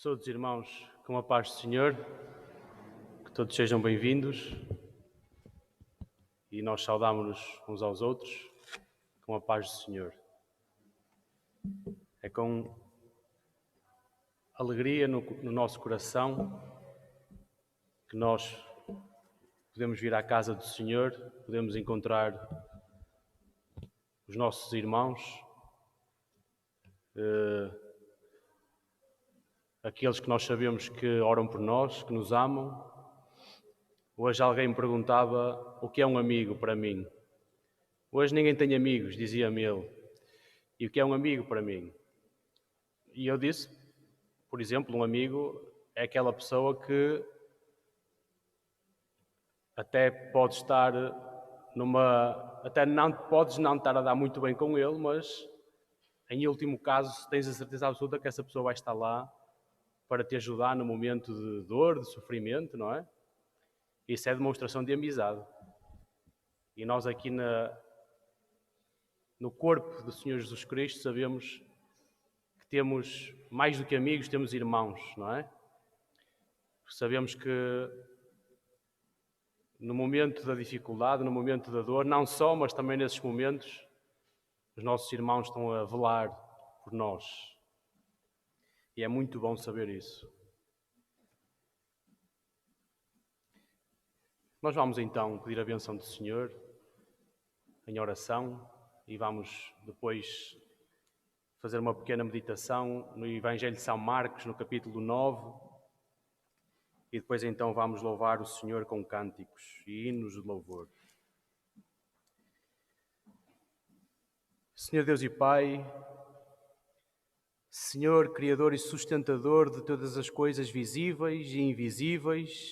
Todos irmãos, com a paz do Senhor, que todos sejam bem-vindos e nós saudamos-nos uns aos outros com a paz do Senhor. É com alegria no nosso coração que nós podemos vir à casa do Senhor, podemos encontrar os nossos irmãos, aqueles que nós sabemos que oram por nós, que nos amam. Hoje alguém me perguntava o que é um amigo para mim. Hoje ninguém tem amigos, dizia-me ele. E o que é um amigo para mim? E eu disse, por exemplo, um amigo é aquela pessoa que até pode estar até não podes não estar a dar muito bem com ele, mas em último caso tens a certeza absoluta que essa pessoa vai estar lá para te ajudar no momento de dor, de sofrimento, não é? Isso é demonstração de amizade. E nós aqui no corpo do Senhor Jesus Cristo sabemos que temos, mais do que amigos, temos irmãos, não é? Sabemos que no momento da dificuldade, no momento da dor, não só, mas também nesses momentos, os nossos irmãos estão a velar por nós. E é muito bom saber isso. Nós vamos então pedir a bênção do Senhor em oração e vamos depois fazer uma pequena meditação no Evangelho de São Marcos, no capítulo 9, e depois então vamos louvar o Senhor com cânticos e hinos de louvor. Senhor Deus e Pai, Senhor Criador e sustentador de todas as coisas visíveis e invisíveis,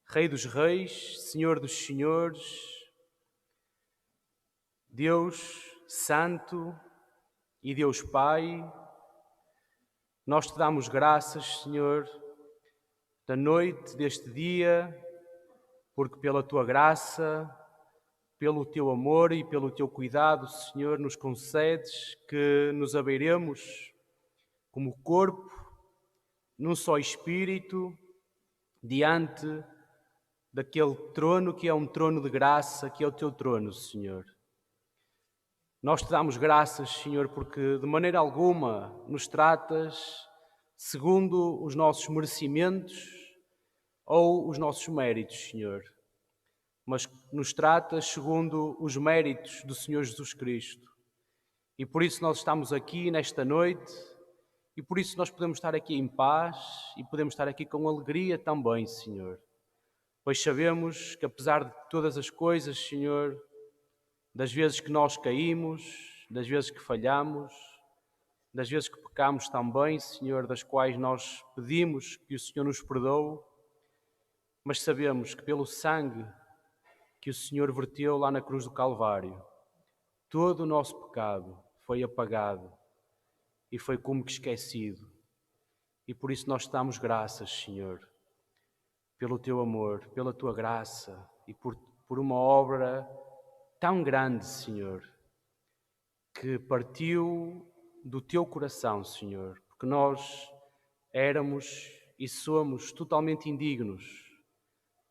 Rei dos Reis, Senhor dos Senhores, Deus Santo e Deus Pai, nós te damos graças, Senhor, da noite deste dia, porque pela tua graça, pelo teu amor e pelo teu cuidado, Senhor, nos concedes que nos abeiremos como corpo, num só espírito, diante daquele trono que é um trono de graça, que é o teu trono, Senhor. Nós te damos graças, Senhor, porque de maneira alguma nos tratas segundo os nossos merecimentos ou os nossos méritos, Senhor, mas nos tratas segundo os méritos do Senhor Jesus Cristo. E por isso nós estamos aqui nesta noite, e por isso nós podemos estar aqui em paz e podemos estar aqui com alegria também, Senhor. Pois sabemos que apesar de todas as coisas, Senhor, das vezes que nós caímos, das vezes que falhamos, das vezes que pecamos também, Senhor, das quais nós pedimos que o Senhor nos perdoe, mas sabemos que pelo sangue que o Senhor verteu lá na cruz do Calvário, todo o nosso pecado foi apagado e foi como que esquecido. E por isso nós te damos graças, Senhor, pelo teu amor, pela tua graça e por uma obra tão grande, Senhor, que partiu do teu coração, Senhor, porque nós éramos e somos totalmente indignos,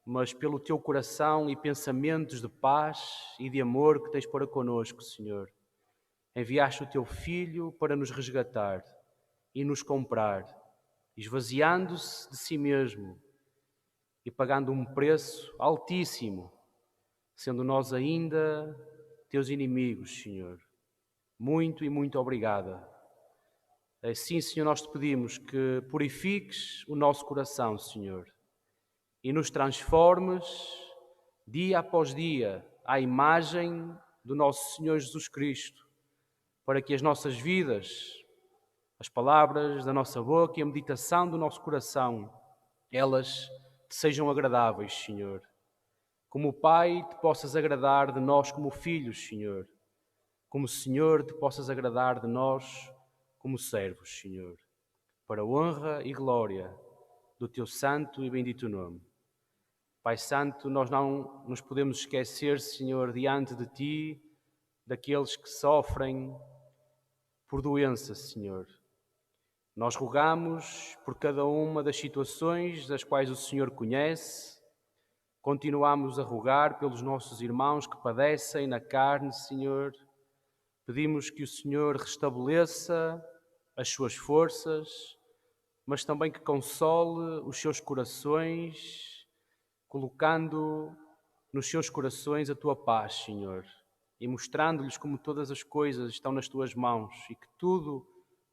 mas pelo teu coração e pensamentos de paz e de amor que tens para conosco, Senhor, enviaste o teu Filho para nos resgatar e nos comprar, esvaziando-se de si mesmo e pagando um preço altíssimo, sendo nós ainda teus inimigos, Senhor. Muito e muito obrigada. Assim, Senhor, nós te pedimos que purifiques o nosso coração, Senhor, e nos transformes dia após dia à imagem do nosso Senhor Jesus Cristo, para que as nossas vidas, as palavras da nossa boca e a meditação do nosso coração, elas te sejam agradáveis, Senhor. Como Pai, te possas agradar de nós como filhos, Senhor. Como Senhor, te possas agradar de nós como servos, Senhor. Para a honra e glória do teu santo e bendito nome. Pai Santo, nós não nos podemos esquecer, Senhor, diante de Ti, daqueles que sofrem por doença, Senhor. Nós rogamos por cada uma das situações das quais o Senhor conhece. Continuamos a rogar pelos nossos irmãos que padecem na carne, Senhor. Pedimos que o Senhor restabeleça as suas forças, mas também que console os seus corações, colocando nos seus corações a tua paz, Senhor, e mostrando-lhes como todas as coisas estão nas tuas mãos e que tudo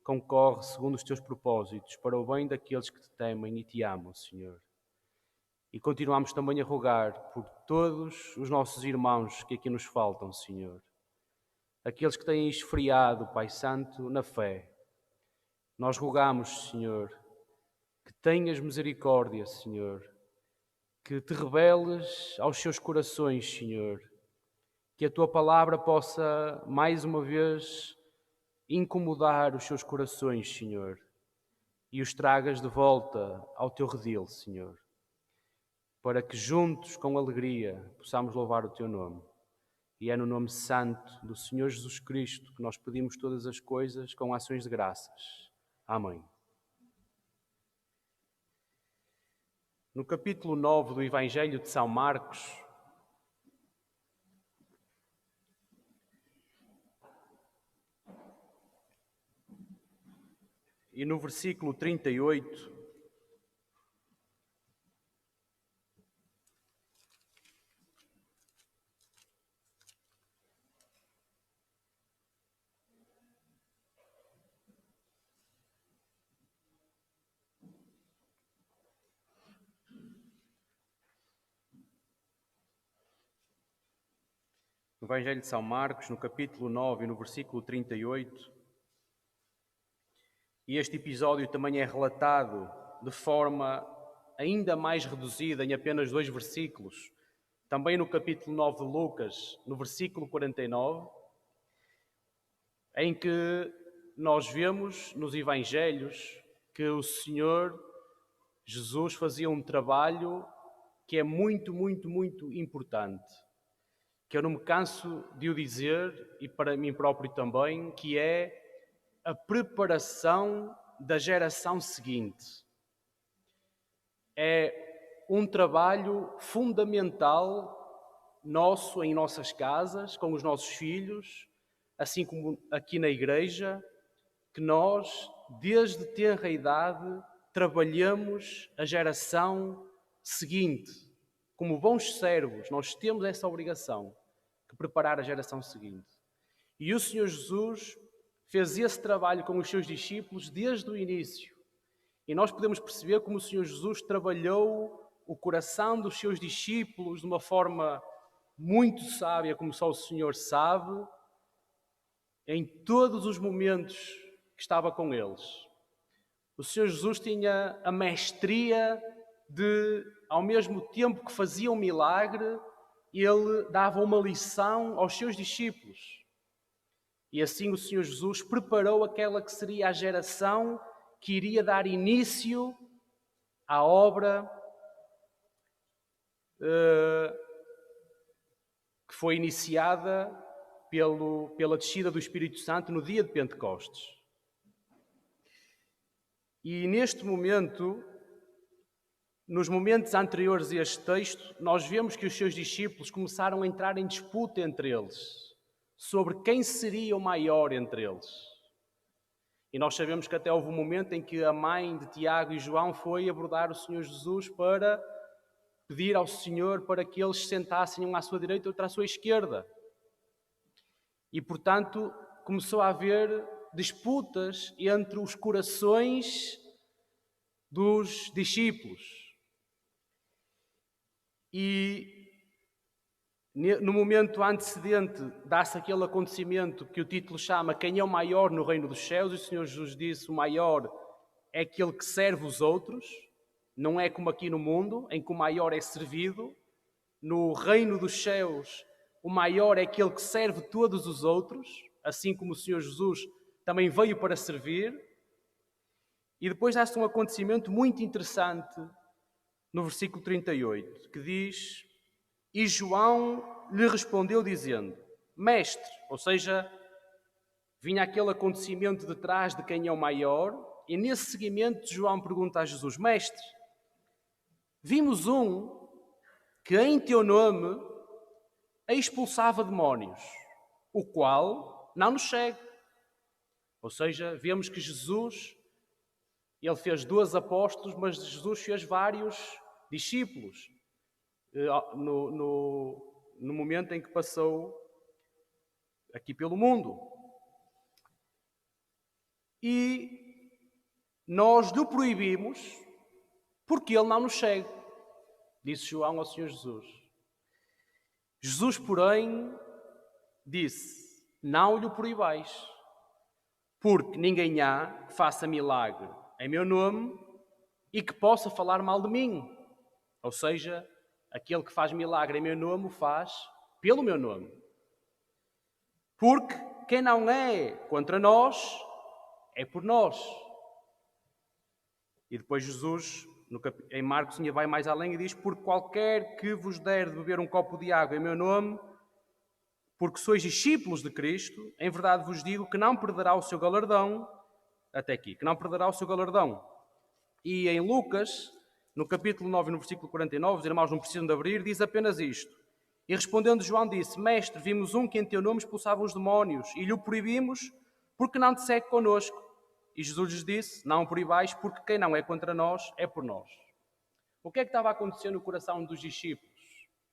concorre segundo os teus propósitos para o bem daqueles que te temem e te amam, Senhor. E continuamos também a rogar por todos os nossos irmãos que aqui nos faltam, Senhor. Aqueles que têm esfriado, Pai Santo, na fé. Nós rogamos, Senhor, que tenhas misericórdia, Senhor, que te reveles aos seus corações, Senhor, que a tua palavra possa, mais uma vez, incomodar os seus corações, Senhor, e os tragas de volta ao teu redil, Senhor, para que juntos, com alegria, possamos louvar o teu nome. E é no nome santo do Senhor Jesus Cristo que nós pedimos todas as coisas com ações de graças. Amém. No capítulo 9 do Evangelho de São Marcos, e no versículo 38, no Evangelho de São Marcos, no capítulo 9 e no versículo 38, e este episódio também é relatado de forma ainda mais reduzida, em apenas 2 versículos, também no capítulo 9 de Lucas, no versículo 49, em que nós vemos nos Evangelhos que o Senhor Jesus fazia um trabalho que é muito, muito, muito importante, que eu não me canso de o dizer, e para mim próprio também, que é a preparação da geração seguinte. É um trabalho fundamental nosso em nossas casas, com os nossos filhos, assim como aqui na igreja, que nós, desde tenra idade, trabalhamos a geração seguinte. Como bons servos, nós temos essa obrigação de preparar a geração seguinte. E o Senhor Jesus fez esse trabalho com os seus discípulos desde o início. E nós podemos perceber como o Senhor Jesus trabalhou o coração dos seus discípulos de uma forma muito sábia, como só o Senhor sabe, em todos os momentos que estava com eles. O Senhor Jesus tinha a mestria de, ao mesmo tempo que fazia um milagre, ele dava uma lição aos seus discípulos. E assim o Senhor Jesus preparou aquela que seria a geração que iria dar início à obra que foi iniciada pela descida do Espírito Santo no dia de Pentecostes. E neste momento, nos momentos anteriores a este texto, nós vemos que os seus discípulos começaram a entrar em disputa entre eles, sobre quem seria o maior entre eles. E nós sabemos que até houve um momento em que a mãe de Tiago e João foi abordar o Senhor Jesus para pedir ao Senhor para que eles se sentassem um à sua direita e outro à sua esquerda. E, portanto, começou a haver disputas entre os corações dos discípulos. E no momento antecedente dá-se aquele acontecimento que o título chama Quem é o maior no reino dos céus? E o Senhor Jesus disse, o maior é aquele que serve os outros. Não é como aqui no mundo, em que o maior é servido. No reino dos céus, o maior é aquele que serve todos os outros, assim como o Senhor Jesus também veio para servir. E depois dá-se um acontecimento muito interessante no versículo 38, que diz: E João lhe respondeu dizendo, Mestre, ou seja, vinha aquele acontecimento detrás de quem é o maior, E nesse seguimento, João pergunta a Jesus: Mestre, vimos um que em teu nome expulsava demónios, o qual não nos segue. Ou seja, vemos que Jesus, ele fez 12 apóstolos, mas Jesus fez vários discípulos no momento em que passou aqui pelo mundo. E nós lhe proibimos porque ele não nos segue, disse João ao Senhor Jesus. Jesus, porém, disse: não lhe proibais, porque ninguém há que faça milagre em meu nome e que possa falar mal de mim. Ou seja, aquele que faz milagre em meu nome o faz pelo meu nome. Porque quem não é contra nós é por nós. E depois Jesus, em Marcos, ainda vai mais além e diz: porque qualquer que vos der de beber um copo de água em meu nome, porque sois discípulos de Cristo, em verdade vos digo que não perderá o seu galardão, até aqui, que não perderá o seu galardão. E em Lucas, no capítulo 9, no versículo 49, os irmãos não precisam de abrir, diz apenas isto: e respondendo João disse: Mestre, vimos um que em teu nome expulsava os demónios, e lhe o proibimos, porque não te segue connosco. E Jesus lhes disse: não o proibais, porque quem não é contra nós é por nós. O que é que estava a acontecer no coração dos discípulos?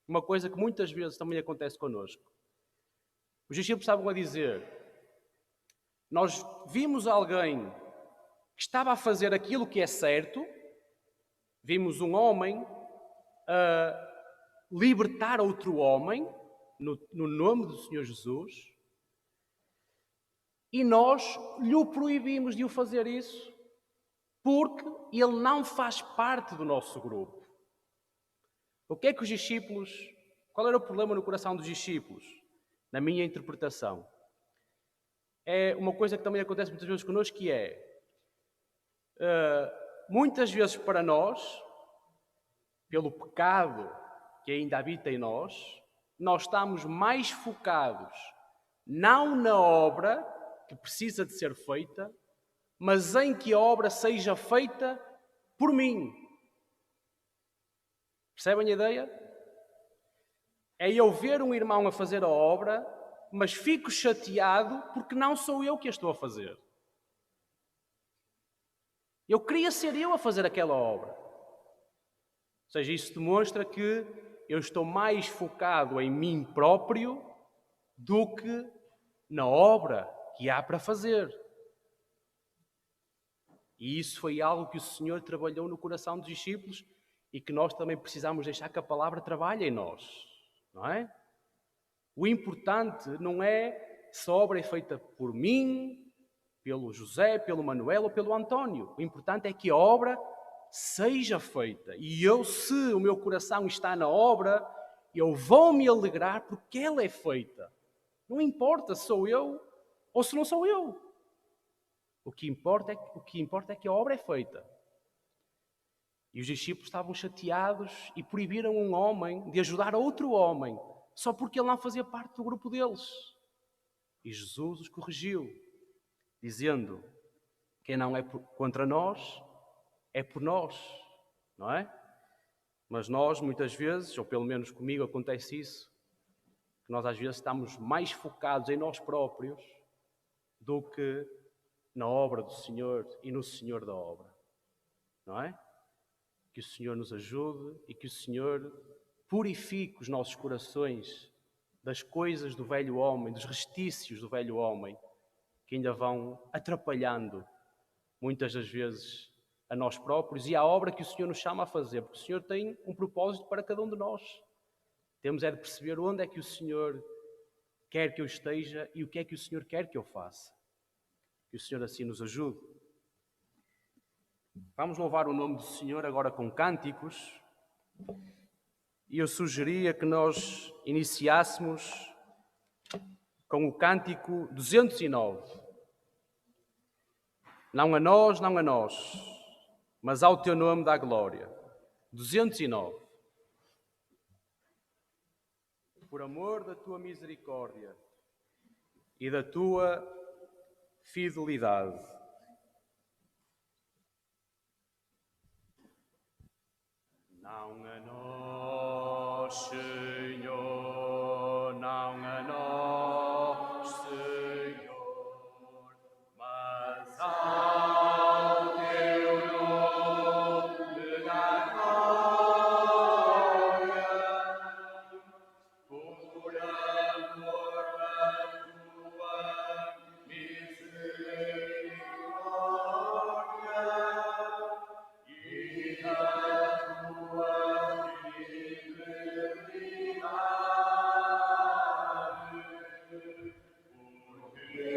Uma coisa que muitas vezes também acontece connosco. Os discípulos estavam a dizer: nós vimos alguém que estava a fazer aquilo que é certo, vimos um homem a libertar outro homem no nome do Senhor Jesus, e nós lhe proibimos de o fazer isso porque ele não faz parte do nosso grupo. O que é que os discípulos... Qual era o problema no coração dos discípulos? Na minha interpretação. É uma coisa que também acontece muitas vezes connosco, que é... muitas vezes para nós, pelo pecado que ainda habita em nós, nós estamos mais focados não na obra que precisa de ser feita, mas em que a obra seja feita por mim. Percebem a ideia? É eu ver um irmão a fazer a obra, mas fico chateado porque não sou eu que a estou a fazer. Eu queria ser eu a fazer aquela obra. Ou seja, isso demonstra que eu estou mais focado em mim próprio do que na obra que há para fazer. E isso foi algo que o Senhor trabalhou no coração dos discípulos e que nós também precisamos deixar que a palavra trabalhe em nós, não é? O importante não é se a obra é feita por mim, pelo José, pelo Manuel ou pelo António. O importante é que a obra seja feita. E eu, se o meu coração está na obra, eu vou me alegrar porque ela é feita. Não importa se sou eu ou se não sou eu. O que importa é que a obra é feita. E os discípulos estavam chateados e proibiram um homem de ajudar outro homem, só porque ele não fazia parte do grupo deles. E Jesus os corrigiu, dizendo: quem não é contra nós, é por nós, não é? Mas nós, muitas vezes, ou pelo menos comigo acontece isso, que nós às vezes estamos mais focados em nós próprios do que na obra do Senhor e no Senhor da obra, não é? Que o Senhor nos ajude e que o Senhor purifique os nossos corações das coisas do velho homem, dos restícios do velho homem, que ainda vão atrapalhando, muitas das vezes, a nós próprios e à obra que o Senhor nos chama a fazer, porque o Senhor tem um propósito para cada um de nós. Temos é de perceber onde é que o Senhor quer que eu esteja e o que é que o Senhor quer que eu faça. Que o Senhor assim nos ajude. Vamos louvar o nome do Senhor agora com cânticos. E eu sugeria que nós iniciássemos com o cântico 209. Não a nós, não a nós, mas ao teu nome dá glória. 209. Por amor da tua misericórdia e da tua fidelidade, Não a nós, Senhor, não a nós, Senhor, mas ao teu nome dá glória, por amor da tua misericórdia e da tua fidelidade, porque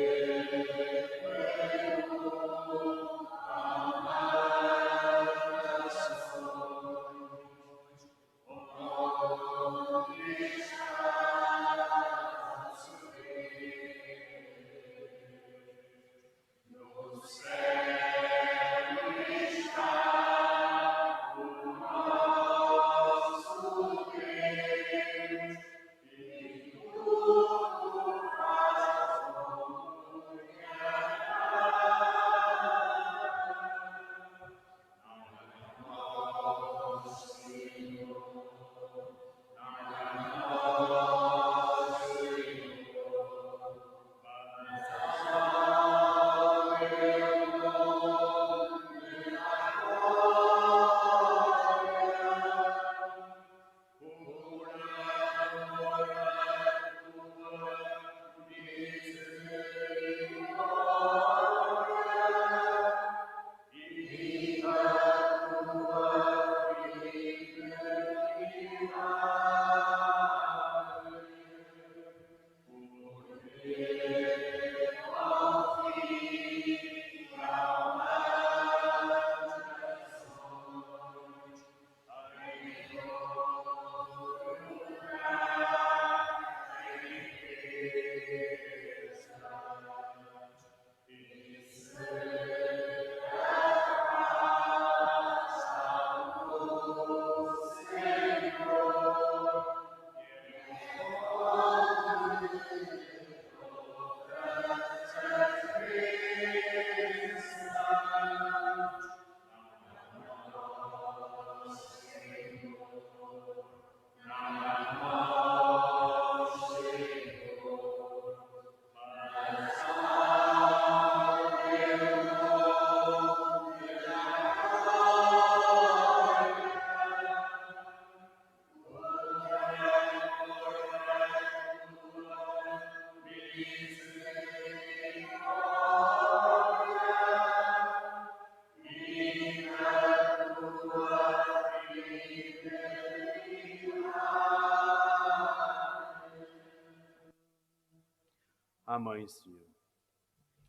Amém, Senhor.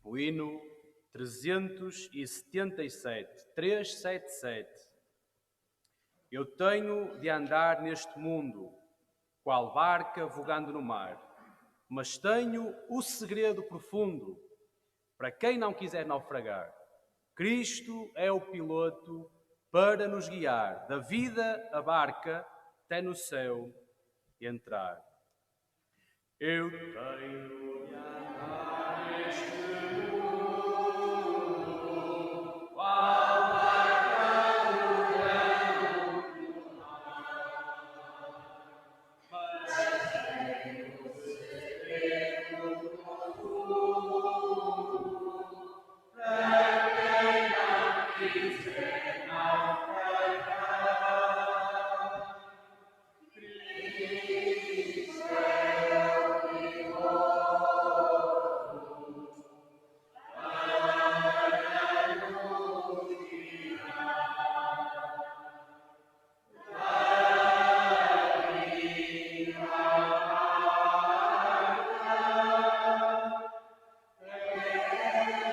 O hino 377, 377. Eu tenho de andar neste mundo, qual barca vogando no mar, mas tenho o segredo profundo, para quem não quiser naufragar. Cristo é o piloto para nos guiar, da vida a barca até no céu entrar. Eu tenho de andar neste mundo, qual barca vogando no mar, mas tenho o segredo profundo, para quem não quiser naufragar. Cristo é o piloto para nos guiar, da vida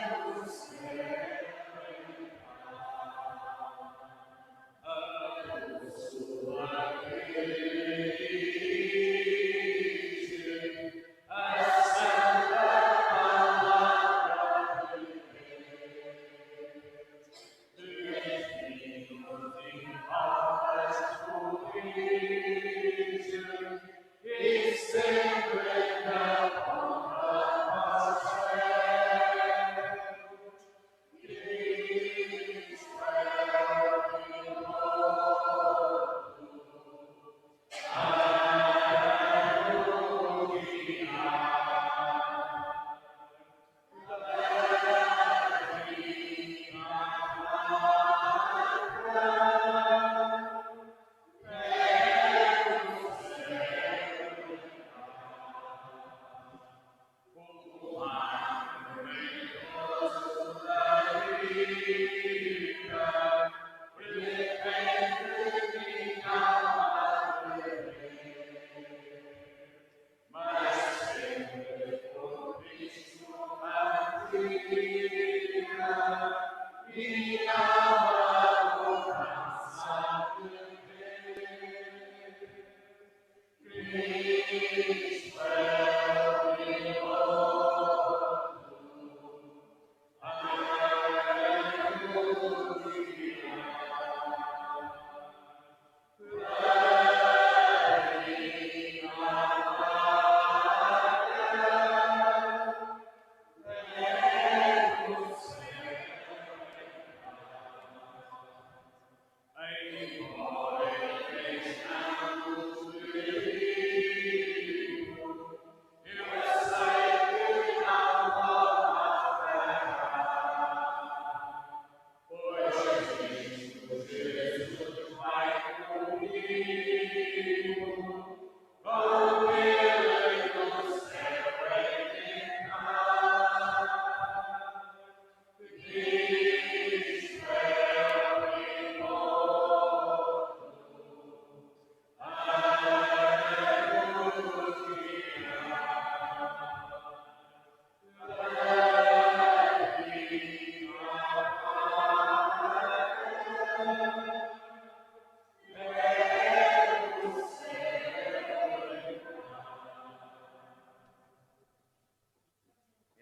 até no céu a sua a santa palavra de Deus, em palavras corrige, e sempre na honra ao céu. Cristo é o piloto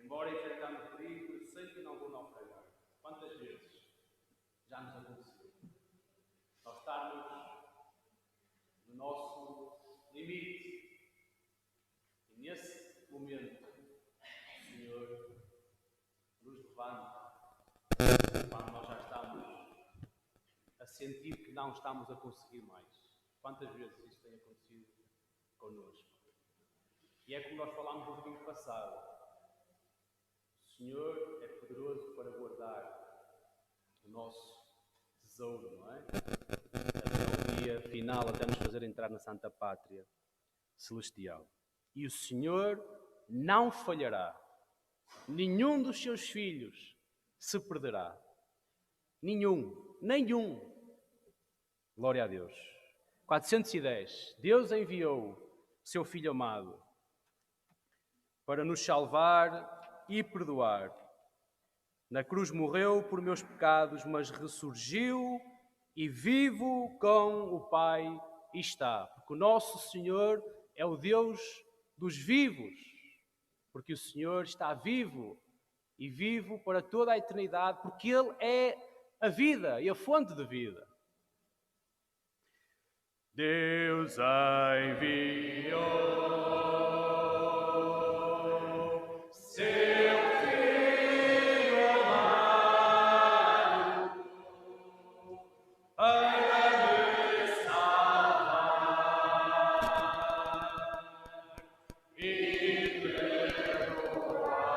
Embora enfrentando perigo, eu sei que não vou naufragar. Quantas vezes já nos aconteceu? Nós estarmos no nosso limite. E nesse momento, o Senhor nos levanta. Quando nós já estamos a sentir que não estamos a conseguir mais. Quantas vezes isso tem acontecido connosco? E é como nós falámos no domingo passado. O Senhor é poderoso para guardar o nosso tesouro, não é? Até o dia final, até nos fazer entrar na Santa Pátria Celestial. E o Senhor não falhará. Nenhum dos seus filhos se perderá. Nenhum. Glória a Deus. 410. Deus enviou seu Filho amado para nos salvar e perdoar. Na cruz morreu por meus pecados, mas ressurgiu e vivo com o Pai está. Porque o nosso Senhor é o Deus dos vivos. Porque o Senhor está vivo e vivo para toda a eternidade, porque Ele é a vida e a fonte de vida. Deus enviou seu Filho amado para me salvar e perdoar.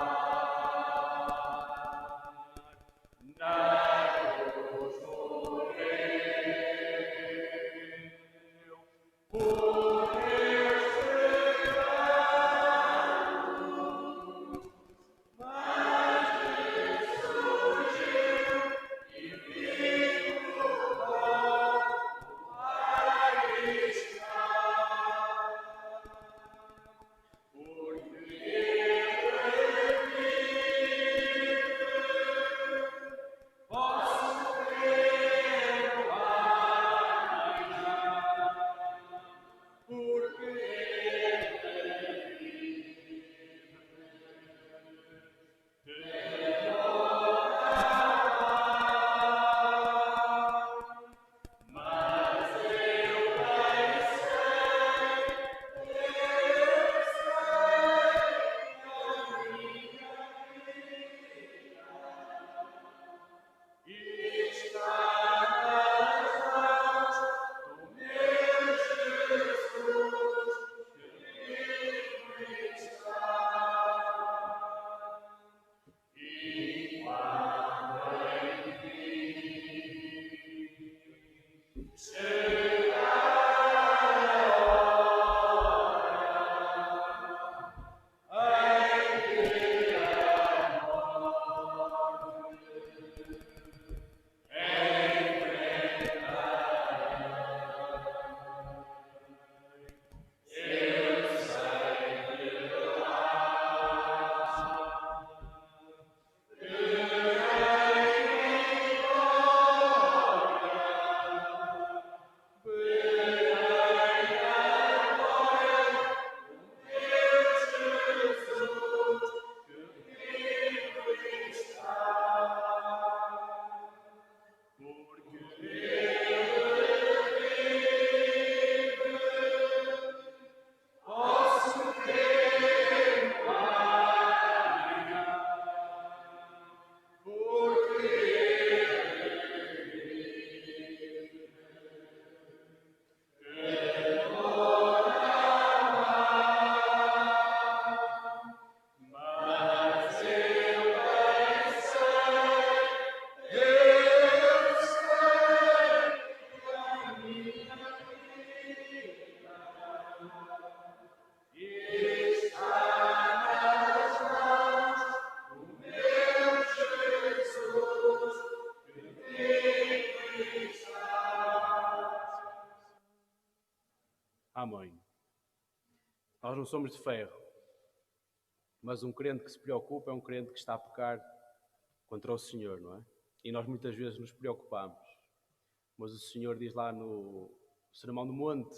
Na cruz morreu por meus Amém. Nós não somos de ferro, mas um crente que se preocupa é um crente que está a pecar contra o Senhor, não é? E nós muitas vezes nos preocupamos. Mas o Senhor diz lá no Sermão do Monte: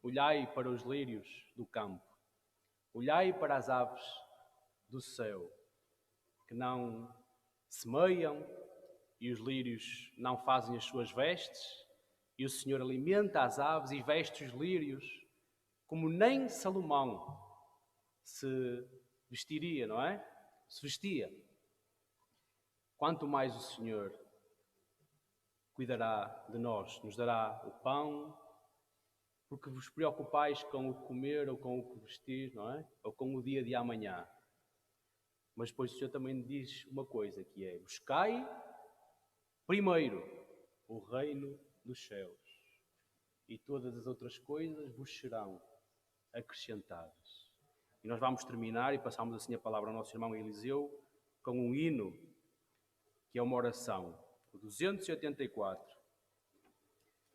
olhai para os lírios do campo, olhai para as aves do céu, que não semeiam e os lírios não fazem as suas vestes, e o Senhor alimenta as aves e veste os lírios, como nem Salomão se vestiria, não é? Se vestia. Quanto mais o Senhor cuidará de nós, nos dará o pão, porque vos preocupais com o que comer ou com o que vestir, não é? Ou com o dia de amanhã. Mas depois o Senhor também diz uma coisa, que é: buscai primeiro o reino dos céus, e todas as outras coisas vos serão acrescentadas. E nós vamos terminar e passamos assim a palavra ao nosso irmão Eliseu com um hino, que é uma oração, o 284,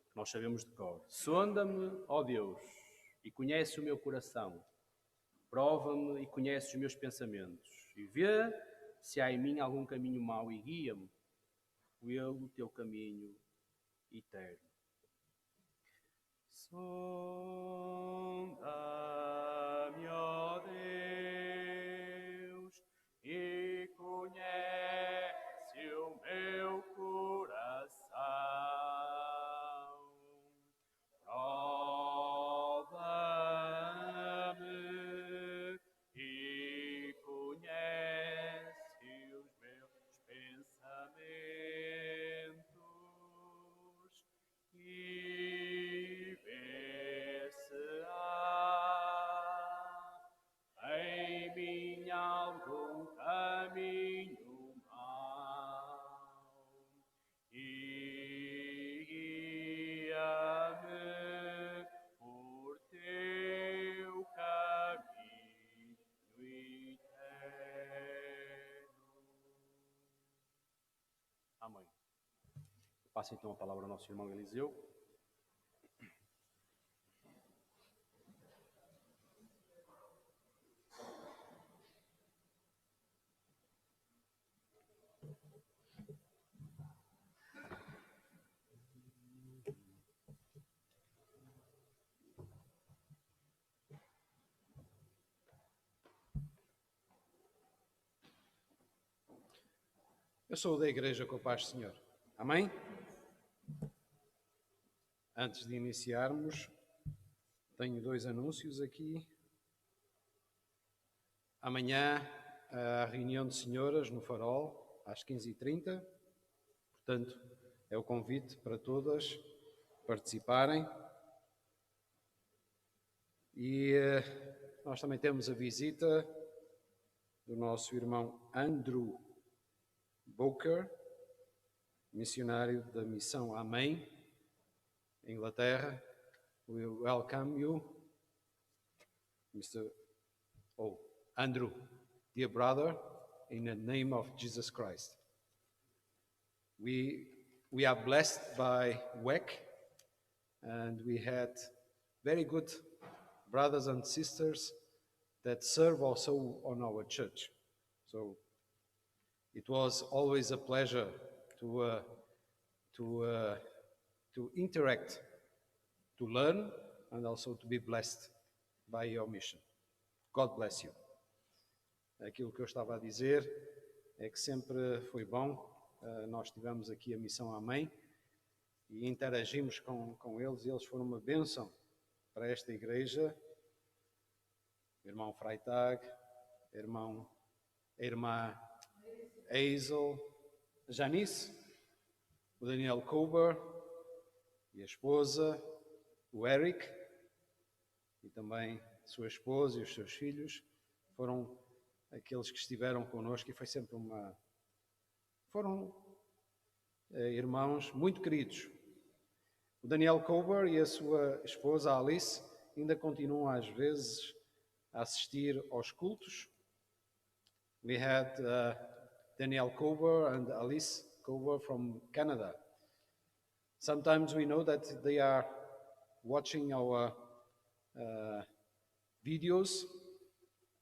que nós sabemos de cor. Sonda-me, ó Deus, e conhece o meu coração. Prova-me e conhece os meus pensamentos. E vê se há em mim algum caminho mau e guia-me pelo teu caminho eterno. Sonda-me, ó Deus, e conhece o meu coração. Prova-me e conhece os meus pensamentos e vê se há em mim algum caminho mau e guia-me por teu caminho eterno. Amém. Passo então a palavra ao nosso irmão Eliseu. Eu sou da Igreja com a Paz do Senhor. Amém? Antes de iniciarmos, tenho 2 anúncios aqui. Amanhã, a reunião de senhoras no Farol, às 15h30. Portanto, é o convite para todas participarem. E nós também temos a visita do nosso irmão Andrew Booker, missionário da Missão Amém, Inglaterra. We welcome you, Mr. Andrew, dear brother, in the name of Jesus Christ. We are blessed by WEC, and we had very good brothers and sisters that serve also on our church. So it was always a pleasure to interact, to learn, and also to be blessed by your mission. God bless you. Aquilo que eu estava a dizer é que sempre foi bom. Nós tivemos aqui a Missão Amém e interagimos com eles, e eles foram uma bênção para esta igreja. Irmão Freitag, a irmã Hazel, Janice, o Daniel Kober e a esposa, o Eric, e também sua esposa e os seus filhos, foram aqueles que estiveram connosco, e foi sempre foram irmãos muito queridos. O Daniel Kober e a sua esposa Alice ainda continuam às vezes a assistir aos cultos. We had Daniel Kober and Alice Silkova from Canada. Sometimes we know that they are watching our videos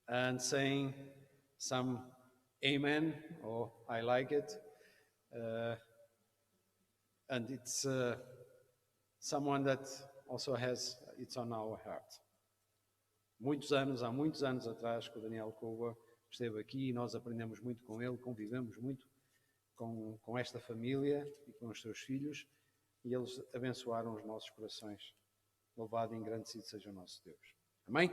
and saying some amen or I like it. And it's someone that also has, it's on our heart. Há muitos anos atrás, que o Daniel Cova esteve aqui e nós aprendemos muito com ele, convivemos muito com esta família e com os seus filhos e eles abençoaram os nossos corações. Louvado e engrandecido seja o nosso Deus. Amém?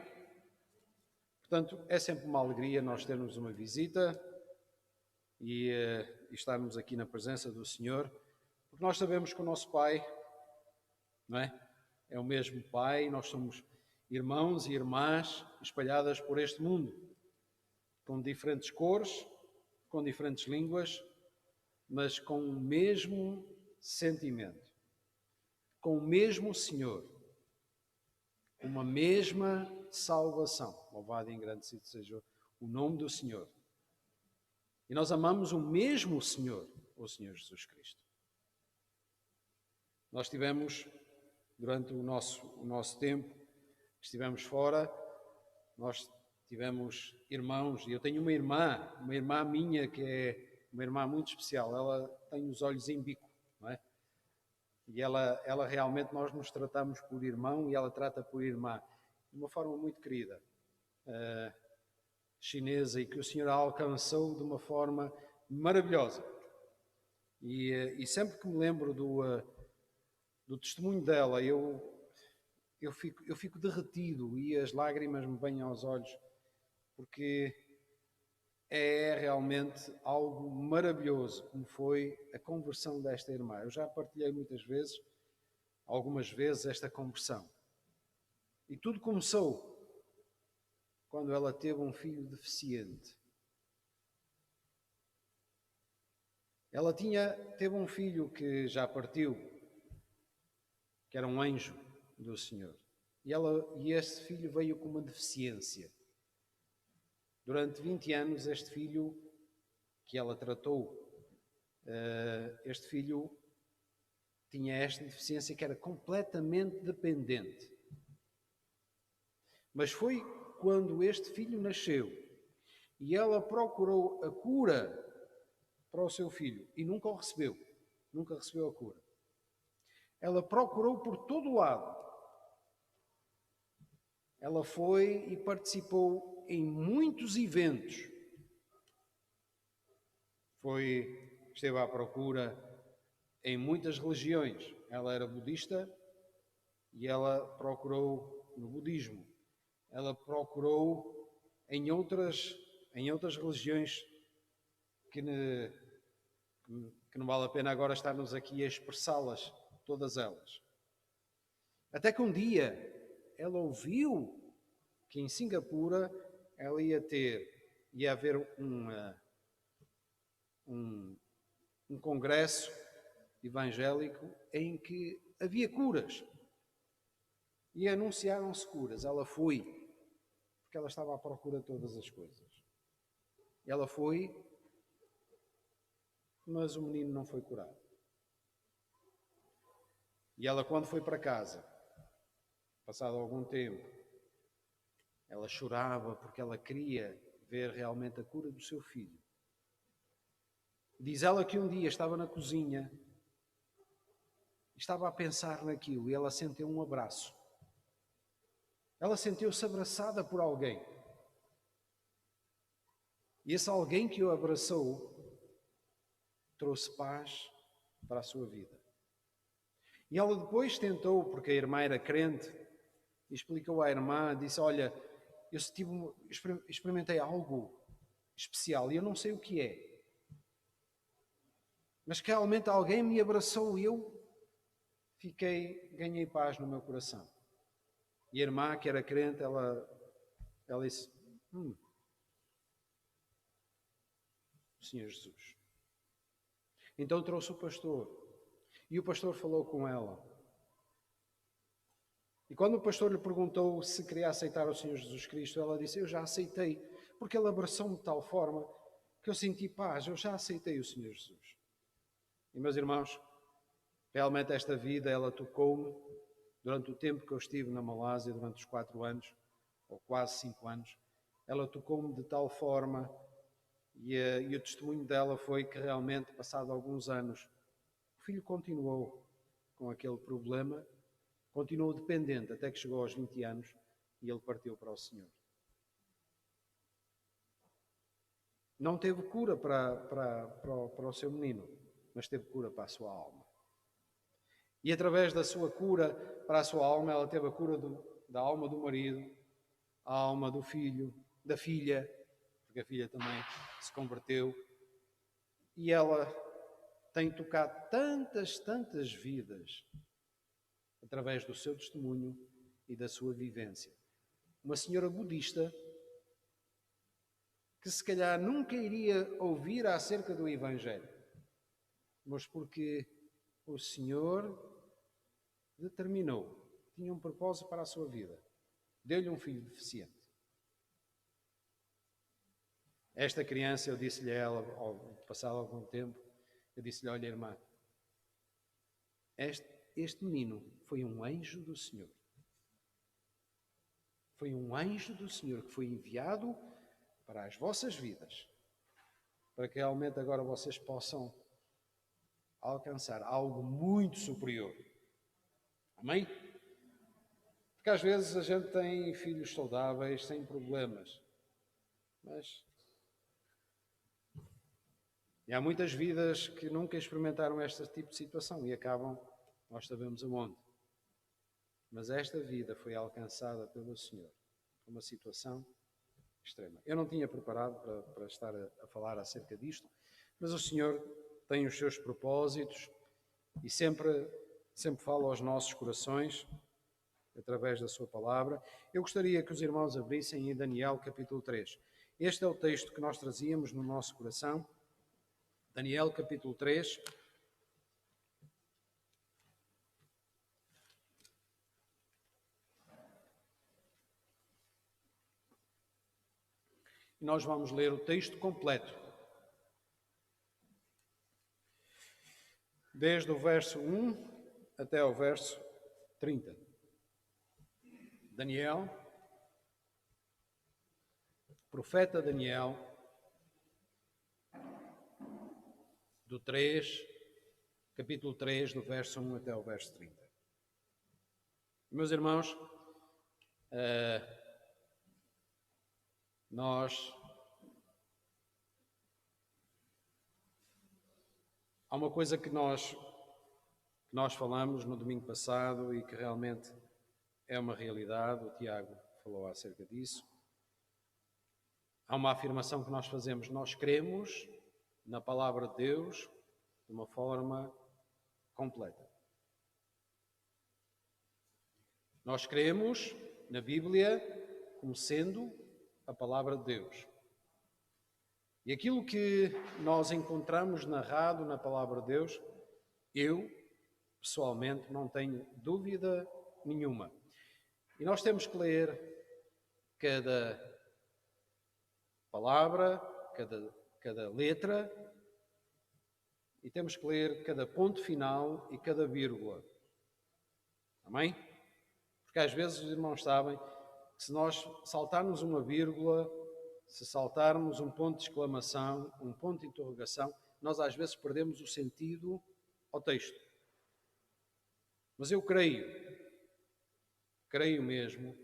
Portanto, é sempre uma alegria nós termos uma visita e estarmos aqui na presença do Senhor, porque nós sabemos que o nosso Pai, não é? É o mesmo Pai, nós somos irmãos e irmãs espalhadas por este mundo, com diferentes cores, com diferentes línguas, mas com o mesmo sentimento, com o mesmo Senhor, uma mesma salvação. Louvado e engrandecido seja o nome do Senhor. E nós amamos o mesmo Senhor, o Senhor Jesus Cristo. Nós tivemos, durante o nosso tempo, que estivemos fora, nós tivemos irmãos, e eu tenho uma irmã minha que é uma irmã muito especial, ela tem os olhos em bico, não é? E ela realmente, nós nos tratamos por irmão e ela trata por irmã, de uma forma muito querida, chinesa, e que o Senhor a alcançou de uma forma maravilhosa. E sempre que me lembro do testemunho dela, eu fico derretido e as lágrimas me vêm aos olhos, porque é realmente algo maravilhoso, como foi a conversão desta irmã. Eu já partilhei algumas vezes, esta conversão. E tudo começou quando ela teve um filho deficiente. Ela teve um filho que já partiu, que era um anjo do Senhor. E este filho veio com uma deficiência. Durante 20 anos, este filho que ela tratou, este filho tinha esta deficiência que era completamente dependente. Mas foi quando este filho nasceu e ela procurou a cura para o seu filho e nunca o recebeu. Nunca recebeu a cura. Ela procurou por todo lado. Ela foi e participou em muitos eventos. Esteve à procura em muitas religiões. Ela era budista e ela procurou no budismo. Ela procurou em outras religiões que não vale a pena agora estarmos aqui a expressá-las, todas elas. Até que um dia ela ouviu que em Singapura ela ia haver um congresso evangélico em que havia curas. E anunciaram-se curas. Ela foi, porque ela estava à procura de todas as coisas. Ela foi, mas o menino não foi curado. E ela, quando foi para casa, passado algum tempo, ela chorava porque ela queria ver realmente a cura do seu filho. Diz ela que um dia estava na cozinha, estava a pensar naquilo e ela sentiu um abraço. Ela sentiu-se abraçada por alguém. E esse alguém que o abraçou trouxe paz para a sua vida. E ela depois tentou, porque a irmã era crente, e explicou à irmã, disse, olha, eu experimentei algo especial e eu não sei o que é. Mas que realmente alguém me abraçou e eu ganhei paz no meu coração. E a irmã, que era crente, ela disse, o Senhor Jesus. Então trouxe o pastor. E o pastor falou com ela. E quando o pastor lhe perguntou se queria aceitar o Senhor Jesus Cristo, ela disse, eu já aceitei, porque ele abraçou-me de tal forma que eu senti paz, eu já aceitei o Senhor Jesus. E, meus irmãos, realmente esta vida, ela tocou-me durante o tempo que eu estive na Malásia, durante os 4 anos, ou quase 5 anos. Ela tocou-me de tal forma, e o testemunho dela foi que realmente, passado alguns anos, o filho continuou com aquele problema, continuou dependente, até que chegou aos 20 anos e ele partiu para o Senhor. Não teve cura para o seu menino, mas teve cura para a sua alma. E através da sua cura para a sua alma, ela teve a cura da alma do marido, a alma do filho, da filha, porque a filha também se converteu. E ela tem tocado tantas vidas através do seu testemunho e da sua vivência. Uma senhora budista que se calhar nunca iria ouvir acerca do Evangelho, mas porque o Senhor determinou, tinha um propósito para a sua vida, deu-lhe um filho deficiente. Esta criança, eu disse-lhe a ela, passado algum tempo, eu disse-lhe: olha, irmã, este menino foi um anjo do Senhor. Foi um anjo do Senhor que foi enviado para as vossas vidas, para que realmente agora vocês possam alcançar algo muito superior. Amém? Porque às vezes a gente tem filhos saudáveis, sem problemas, mas e há muitas vidas que nunca experimentaram este tipo de situação e acabam, nós sabemos aonde. Mas esta vida foi alcançada pelo Senhor, uma situação extrema. Eu não tinha preparado para estar a falar acerca disto, mas o Senhor tem os seus propósitos e sempre fala aos nossos corações através da sua palavra. Eu gostaria que os irmãos abrissem em Daniel capítulo 3. Este é o texto que nós trazíamos no nosso coração. Daniel capítulo 3. E nós vamos ler o texto completo. Desde o verso 1 até o verso 30. Daniel, profeta Daniel, do 3, capítulo 3, do verso 1 até o verso 30. Meus irmãos, há uma coisa que nós falamos no domingo passado e que realmente é uma realidade, o Tiago falou acerca disso. Há uma afirmação que nós fazemos: nós cremos na palavra de Deus de uma forma completa. Nós cremos na Bíblia como sendo a palavra de Deus. E aquilo que nós encontramos narrado na palavra de Deus, eu, pessoalmente, não tenho dúvida nenhuma. E nós temos que ler cada palavra, cada letra, e temos que ler cada ponto final e cada vírgula. Amém? Porque às vezes os irmãos sabem que se nós saltarmos uma vírgula, se saltarmos um ponto de exclamação, um ponto de interrogação, nós às vezes perdemos o sentido ao texto. Mas eu creio mesmo,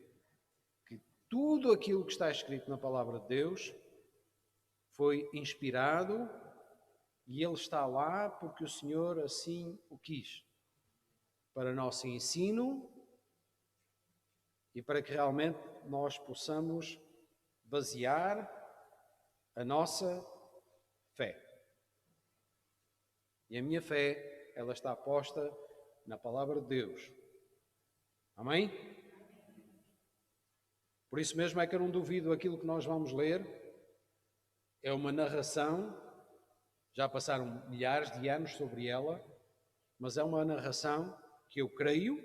que tudo aquilo que está escrito na palavra de Deus foi inspirado e ele está lá porque o Senhor assim o quis, para nosso ensino e para que realmente nós possamos basear a nossa fé. E a minha fé, ela está posta na palavra de Deus. Amém? Por isso mesmo é que eu não duvido aquilo que nós vamos ler. É uma narração, já passaram milhares de anos sobre ela, mas é uma narração que eu creio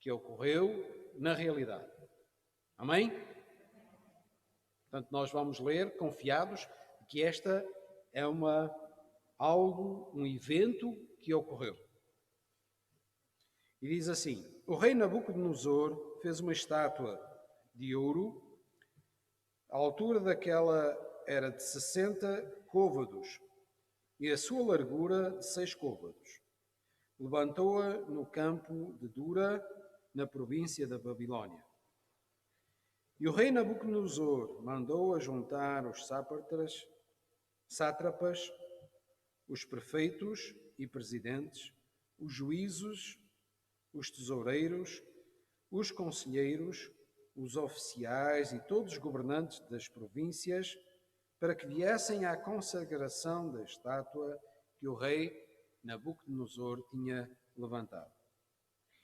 que ocorreu na realidade. Amém? Portanto, nós vamos ler confiados que esta é uma algo, um evento que ocorreu. E diz assim: o rei Nabucodonosor fez uma estátua de ouro, a altura daquela era de 60 côvados e a sua largura de 6 côvados. Levantou-a no campo de Dura, na província da Babilônia. E o rei Nabucodonosor mandou ajuntar os sátrapas, os prefeitos e presidentes, os juízes, os tesoureiros, os conselheiros, os oficiais e todos os governantes das províncias, para que viessem à consagração da estátua que o rei Nabucodonosor tinha levantado.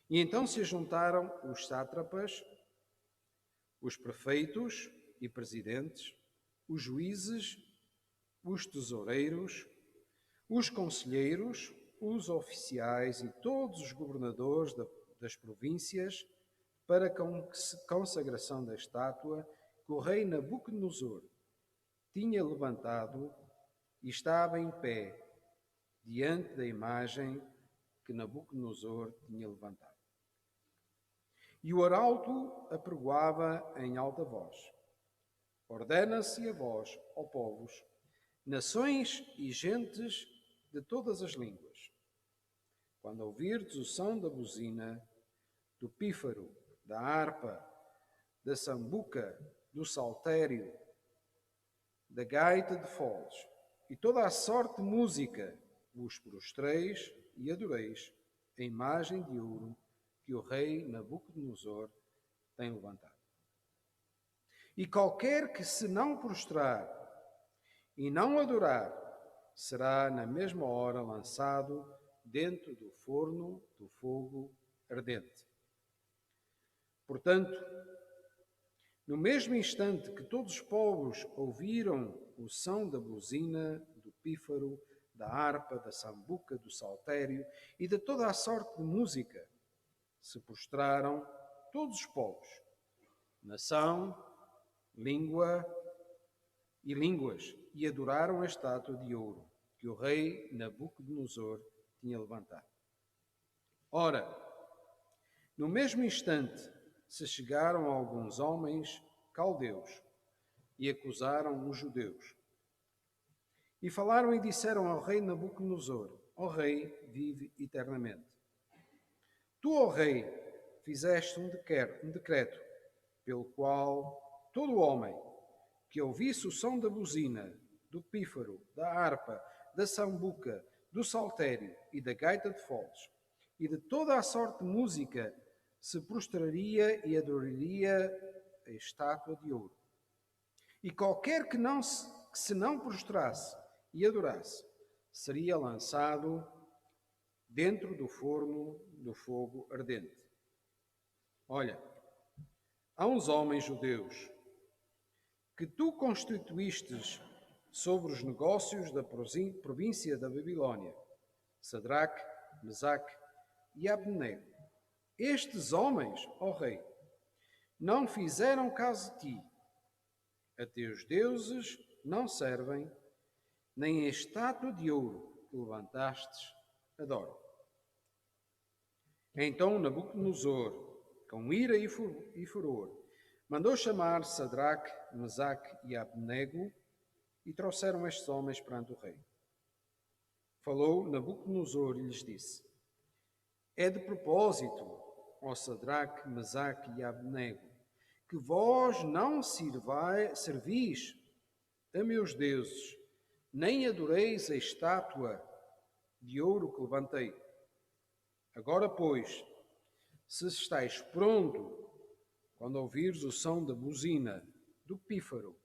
E então se juntaram os sátrapas, os prefeitos e presidentes, os juízes, os tesoureiros, os conselheiros, os oficiais e todos os governadores das províncias, para a consagração da estátua que o rei Nabucodonosor tinha levantado e estava em pé diante da imagem que Nabucodonosor tinha levantado. E o arauto apregoava em alta voz: ordena-se a vós, ó povos, nações e gentes de todas as línguas, quando ouvirdes o som da buzina, do pífaro, da harpa, da sambuca, do saltério, da gaita de foles e toda a sorte de música, vos prostreis e adoreis a imagem de ouro que o rei Nabucodonosor tem levantado. E qualquer que se não prostrar e não adorar, será na mesma hora lançado dentro do forno do fogo ardente. Portanto, no mesmo instante que todos os povos ouviram o som da buzina, do pífaro, da harpa, da sambuca, do saltério e de toda a sorte de música, se prostraram todos os povos, nação, língua e línguas, e adoraram a estátua de ouro que o rei Nabucodonosor tinha levantado. Ora, no mesmo instante se chegaram alguns homens caldeus e acusaram os judeus. E falaram e disseram ao rei Nabucodonosor: ó rei, vive eternamente. Tu, ó rei, fizeste um decreto pelo qual todo homem que ouvisse o som da buzina, do pífaro, da harpa, da sambuca, do saltério e da gaita de foles, e de toda a sorte de música, se prostraria e adoraria a estátua de ouro. E qualquer que se não prostrasse e adorasse, seria lançado dentro do forno do fogo ardente. Olha, há uns homens judeus que tu constituístes sobre os negócios da província da Babilônia, Sadraque, Mesaque e Abednego. Estes homens, ó rei, não fizeram caso de ti. A teus deuses não servem, nem a estátua de ouro que levantastes adoram. Então Nabucodonosor, com ira e furor, mandou chamar Sadraque, Mesaque e Abednego e trouxeram estes homens perante o rei. Falou Nabucodonosor e lhes disse: é de propósito, ó Sadraque, Mesaque e Abednego, que vós não servis a meus deuses, nem adoreis a estátua de ouro que levantei. Agora, pois, se estáis pronto, quando ouvires o som da buzina, do pífaro,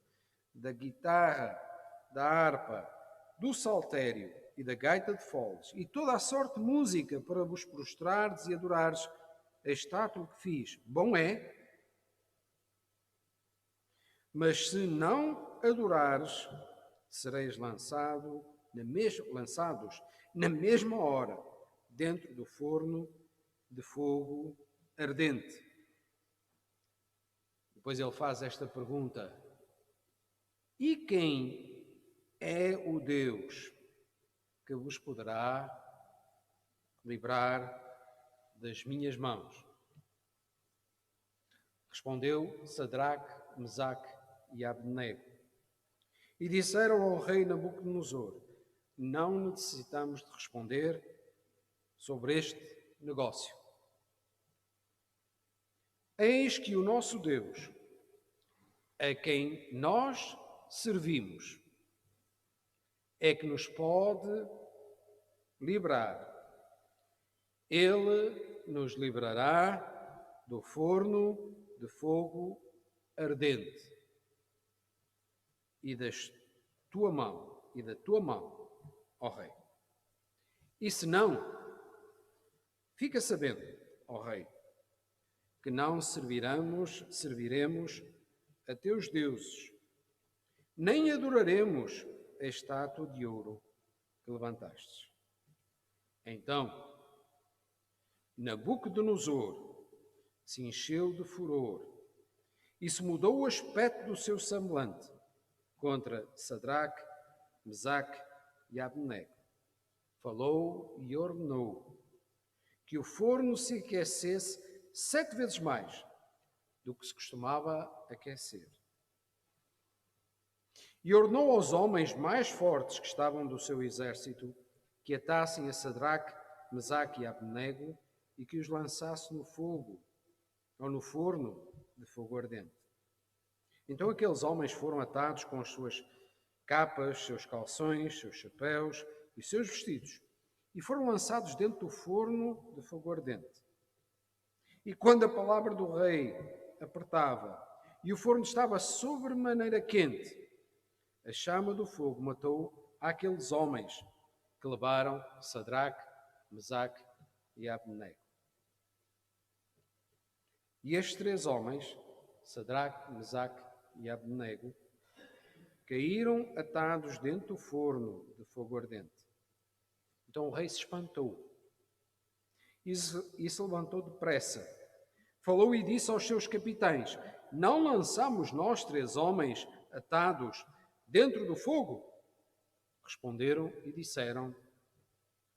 da guitarra, da harpa, do saltério e da gaita de foles, e toda a sorte de música para vos prostrardes e adorares a estátua que fiz, bom é. Mas se não adorares, sereis lançados na mesma hora dentro do forno de fogo ardente. Depois ele faz esta pergunta: e quem é o Deus que vos poderá livrar das minhas mãos. Respondeu Sadraque, Mesaque e Abdenego. E disseram ao rei Nabucodonosor: não necessitamos de responder sobre este negócio. Eis que o nosso Deus, a quem nós servimos, é que nos pode livrar. Ele nos livrará do forno de fogo ardente e da tua mão, ó rei. E se não, fica sabendo, ó rei, que não serviremos a teus deuses, nem adoraremos a estátua de ouro que levantastes. Então, Nabucodonosor se encheu de furor e se mudou o aspecto do seu semblante contra Sadraque, Mesaque e Abdenego. Falou e ordenou que o forno se aquecesse 7 vezes mais do que se costumava aquecer. E ordenou aos homens mais fortes que estavam do seu exército que atassem a Sadraque, Mesaque e Abdenego e que os lançasse no fogo, ou no forno de fogo ardente. Então aqueles homens foram atados com as suas capas, seus calções, seus chapéus e seus vestidos, e foram lançados dentro do forno de fogo ardente. E quando a palavra do rei apertava e o forno estava sobremaneira quente, a chama do fogo matou aqueles homens que levaram Sadraque, Mesaque e Abdenego. E estes 3 homens, Sadraque, Mesaque e Abdenego, caíram atados dentro do forno de fogo ardente. Então o rei se espantou e se levantou depressa. Falou e disse aos seus capitães: não lançamos nós 3 homens atados dentro do fogo? Responderam e disseram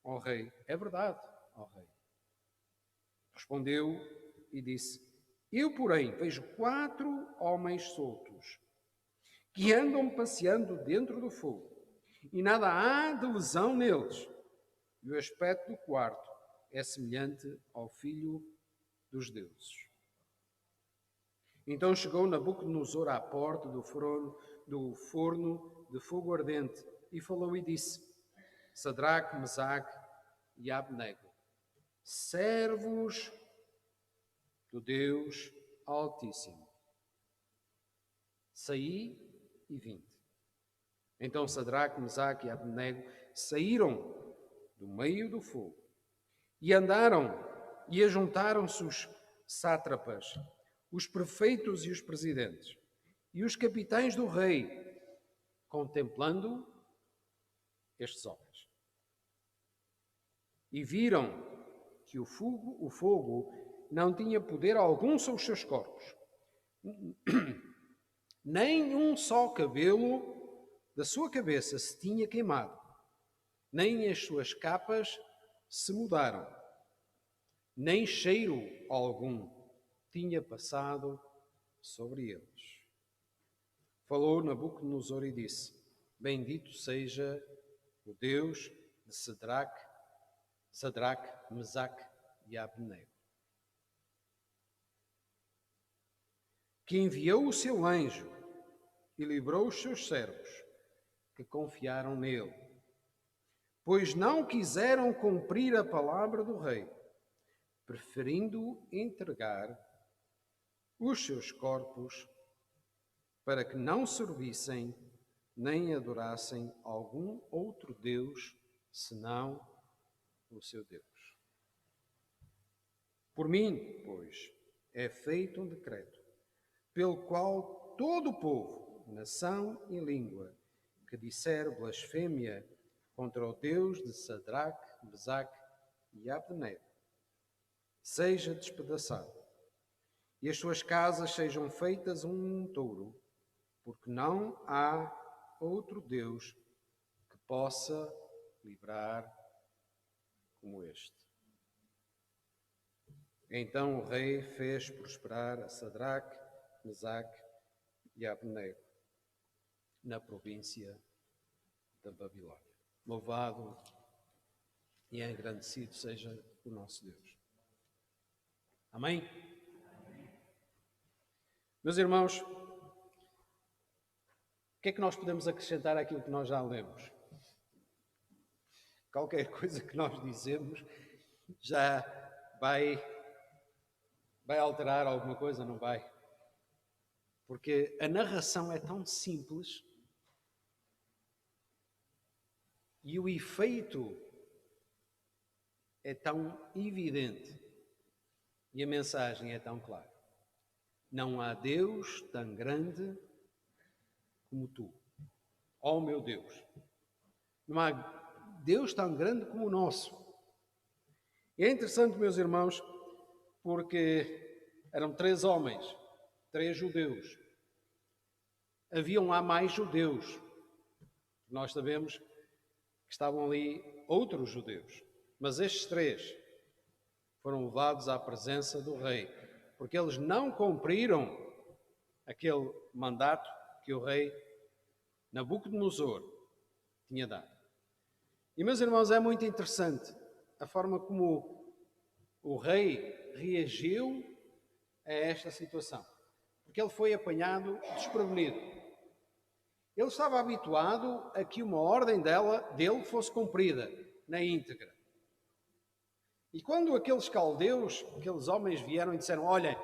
ao rei: é verdade, ó rei. Respondeu e disse: eu, porém, vejo 4 homens soltos que andam passeando dentro do fogo, e nada há de lesão neles. E o aspecto do quarto é semelhante ao filho dos deuses. Então chegou Nabucodonosor à porta do forno de fogo ardente e falou e disse: Sadraque, Mesaque e Abdenego, servos do Deus Altíssimo, saí e vinde. Então Sadraque, Mesaque e Abdenego saíram do meio do fogo e andaram e ajuntaram-se os sátrapas, os prefeitos e os presidentes e os capitães do rei, contemplando estes homens. E viram que o fogo não tinha poder algum sobre os seus corpos, nem um só cabelo da sua cabeça se tinha queimado, nem as suas capas se mudaram, nem cheiro algum tinha passado sobre eles. Falou Nabucodonosor e disse: bendito seja o Deus de Sadraque, Mesaque e Abdenego, que enviou o seu anjo e livrou os seus servos que confiaram nele, pois não quiseram cumprir a palavra do rei, preferindo entregar os seus corpos para que não servissem nem adorassem algum outro Deus senão o seu Deus. Por mim, pois, é feito um decreto, pelo qual todo o povo, nação e língua, que disser blasfêmia contra o Deus de Sadraque, Mesaque e Abdenego, seja despedaçado, e as suas casas sejam feitas um montouro, porque não há outro Deus que possa livrar como este. Então o rei fez prosperar a Sadraque, Mesaque e Abednego na província da Babilônia. Louvado e engrandecido seja o nosso Deus. Amém? Meus irmãos, o que é que nós podemos acrescentar àquilo que nós já lemos? Qualquer coisa que nós dizemos já vai alterar alguma coisa, não vai? Porque a narração é tão simples e o efeito é tão evidente e a mensagem é tão clara. Não há Deus tão grande como tu. Oh, meu Deus! Não há Deus tão grande como o nosso. E é interessante, meus irmãos, porque eram 3 homens, 3 judeus. Haviam lá mais judeus. Nós sabemos que estavam ali outros judeus. Mas estes 3 foram levados à presença do rei, porque eles não cumpriram aquele mandato que o rei Nabucodonosor tinha dado. E, meus irmãos, é muito interessante a forma como o rei reagiu a esta situação, porque ele foi apanhado desprevenido. Ele estava habituado a que uma ordem dele fosse cumprida na íntegra. E quando aqueles caldeus, aqueles homens vieram e disseram: olha,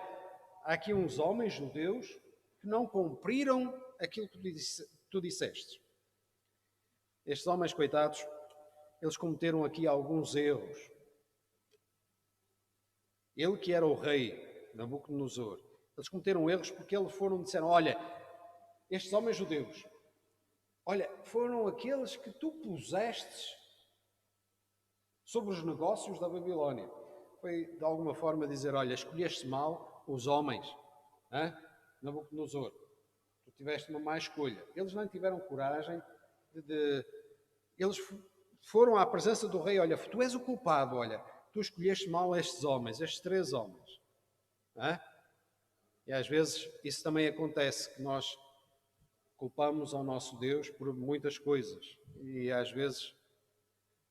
há aqui uns homens judeus que não cumpriram aquilo que tu disseste. Estes homens, coitados, eles cometeram aqui alguns erros. Ele que era o rei, Nabucodonosor, eles cometeram erros porque eles foram e disseram: olha, estes homens judeus, olha, foram aqueles que tu pusestes sobre os negócios da Babilónia. Foi de alguma forma dizer: olha, escolheste mal os homens, Nabucodonosor, tu tiveste uma má escolha. Eles não tiveram coragem eles foram à presença do rei: olha, tu és o culpado, olha, tu escolheste mal estes homens, estes 3 homens. E às vezes isso também acontece, que nós culpamos ao nosso Deus por muitas coisas. E às vezes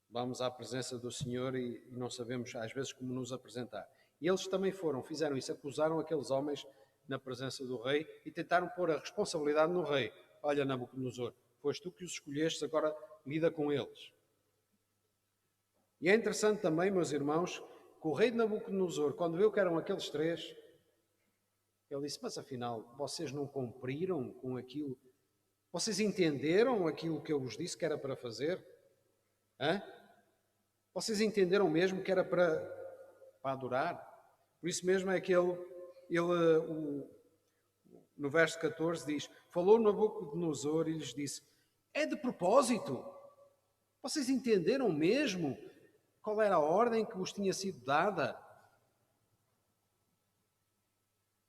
vamos à presença do Senhor e não sabemos, às vezes, como nos apresentar. E eles também fizeram isso, acusaram aqueles homens na presença do rei e tentaram pôr a responsabilidade no rei. Olha, Nabucodonosor, foste tu que os escolheste, agora lida com eles. E é interessante também, meus irmãos, que o rei de Nabucodonosor, quando viu que eram aqueles 3, ele disse: mas afinal, vocês não cumpriram com aquilo? Vocês entenderam aquilo que eu vos disse que era para fazer? Vocês entenderam mesmo que era para adorar? Por isso mesmo é que no verso 14 diz: falou Nabucodonosor e lhes disse: é de propósito? Vocês entenderam mesmo qual era a ordem que vos tinha sido dada?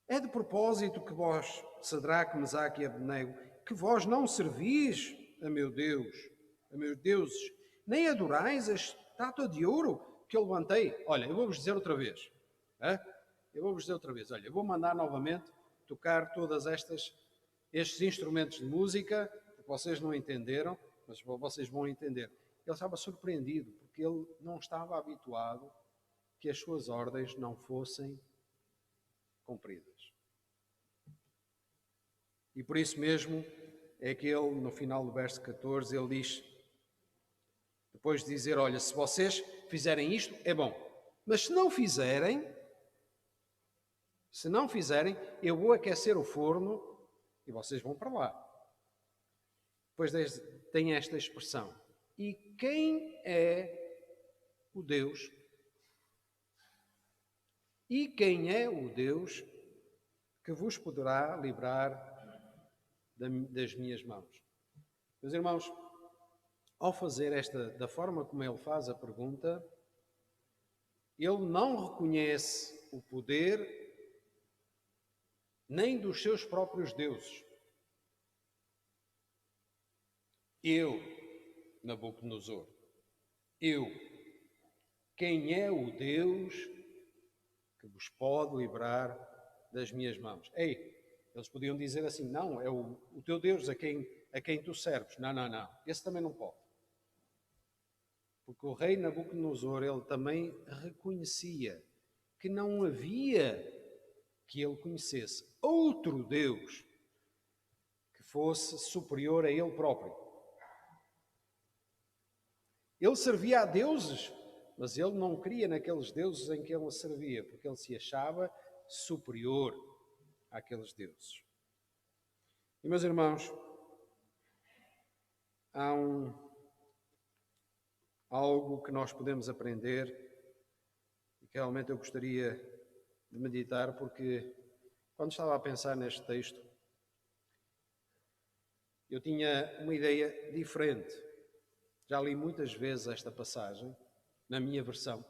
É de propósito que vós, Sadraque, Mesaque e Abednego, que vós não servis a meus deuses, nem adorais a estátua de ouro que eu levantei? Olha, eu vou-vos dizer outra vez. Olha, eu vou mandar novamente tocar todas estes instrumentos de música, que vocês não entenderam, mas vocês vão entender. Ele estava surpreendido, porque ele não estava habituado que as suas ordens não fossem cumpridas. E por isso mesmo é que ele, no final do verso 14, ele diz, depois de dizer: olha, se vocês fizerem isto, é bom. Mas se não fizerem, eu vou aquecer o forno e vocês vão para lá. Depois tem esta expressão: e quem é o Deus? E quem é o Deus que vos poderá livrar das minhas mãos? Meus irmãos, ao fazer da forma como ele faz a pergunta, ele não reconhece o poder nem dos seus próprios deuses. Eu, Nabucodonosor, Eu, quem é o Deus que vos pode livrar das minhas mãos? Ei, eles podiam dizer assim, não, é o teu Deus a quem tu serves. Não, não, não, esse também não pode. Porque o rei Nabucodonosor, ele também reconhecia que não havia que ele conhecesse outro Deus que fosse superior a ele próprio. Ele servia a deuses, mas ele não cria naqueles deuses em que ele servia, porque ele se achava superior àqueles deuses. E, meus irmãos, há algo que nós podemos aprender e que realmente eu gostaria de meditar, porque quando estava a pensar neste texto, eu tinha uma ideia diferente. Já li muitas vezes esta passagem, na minha versão.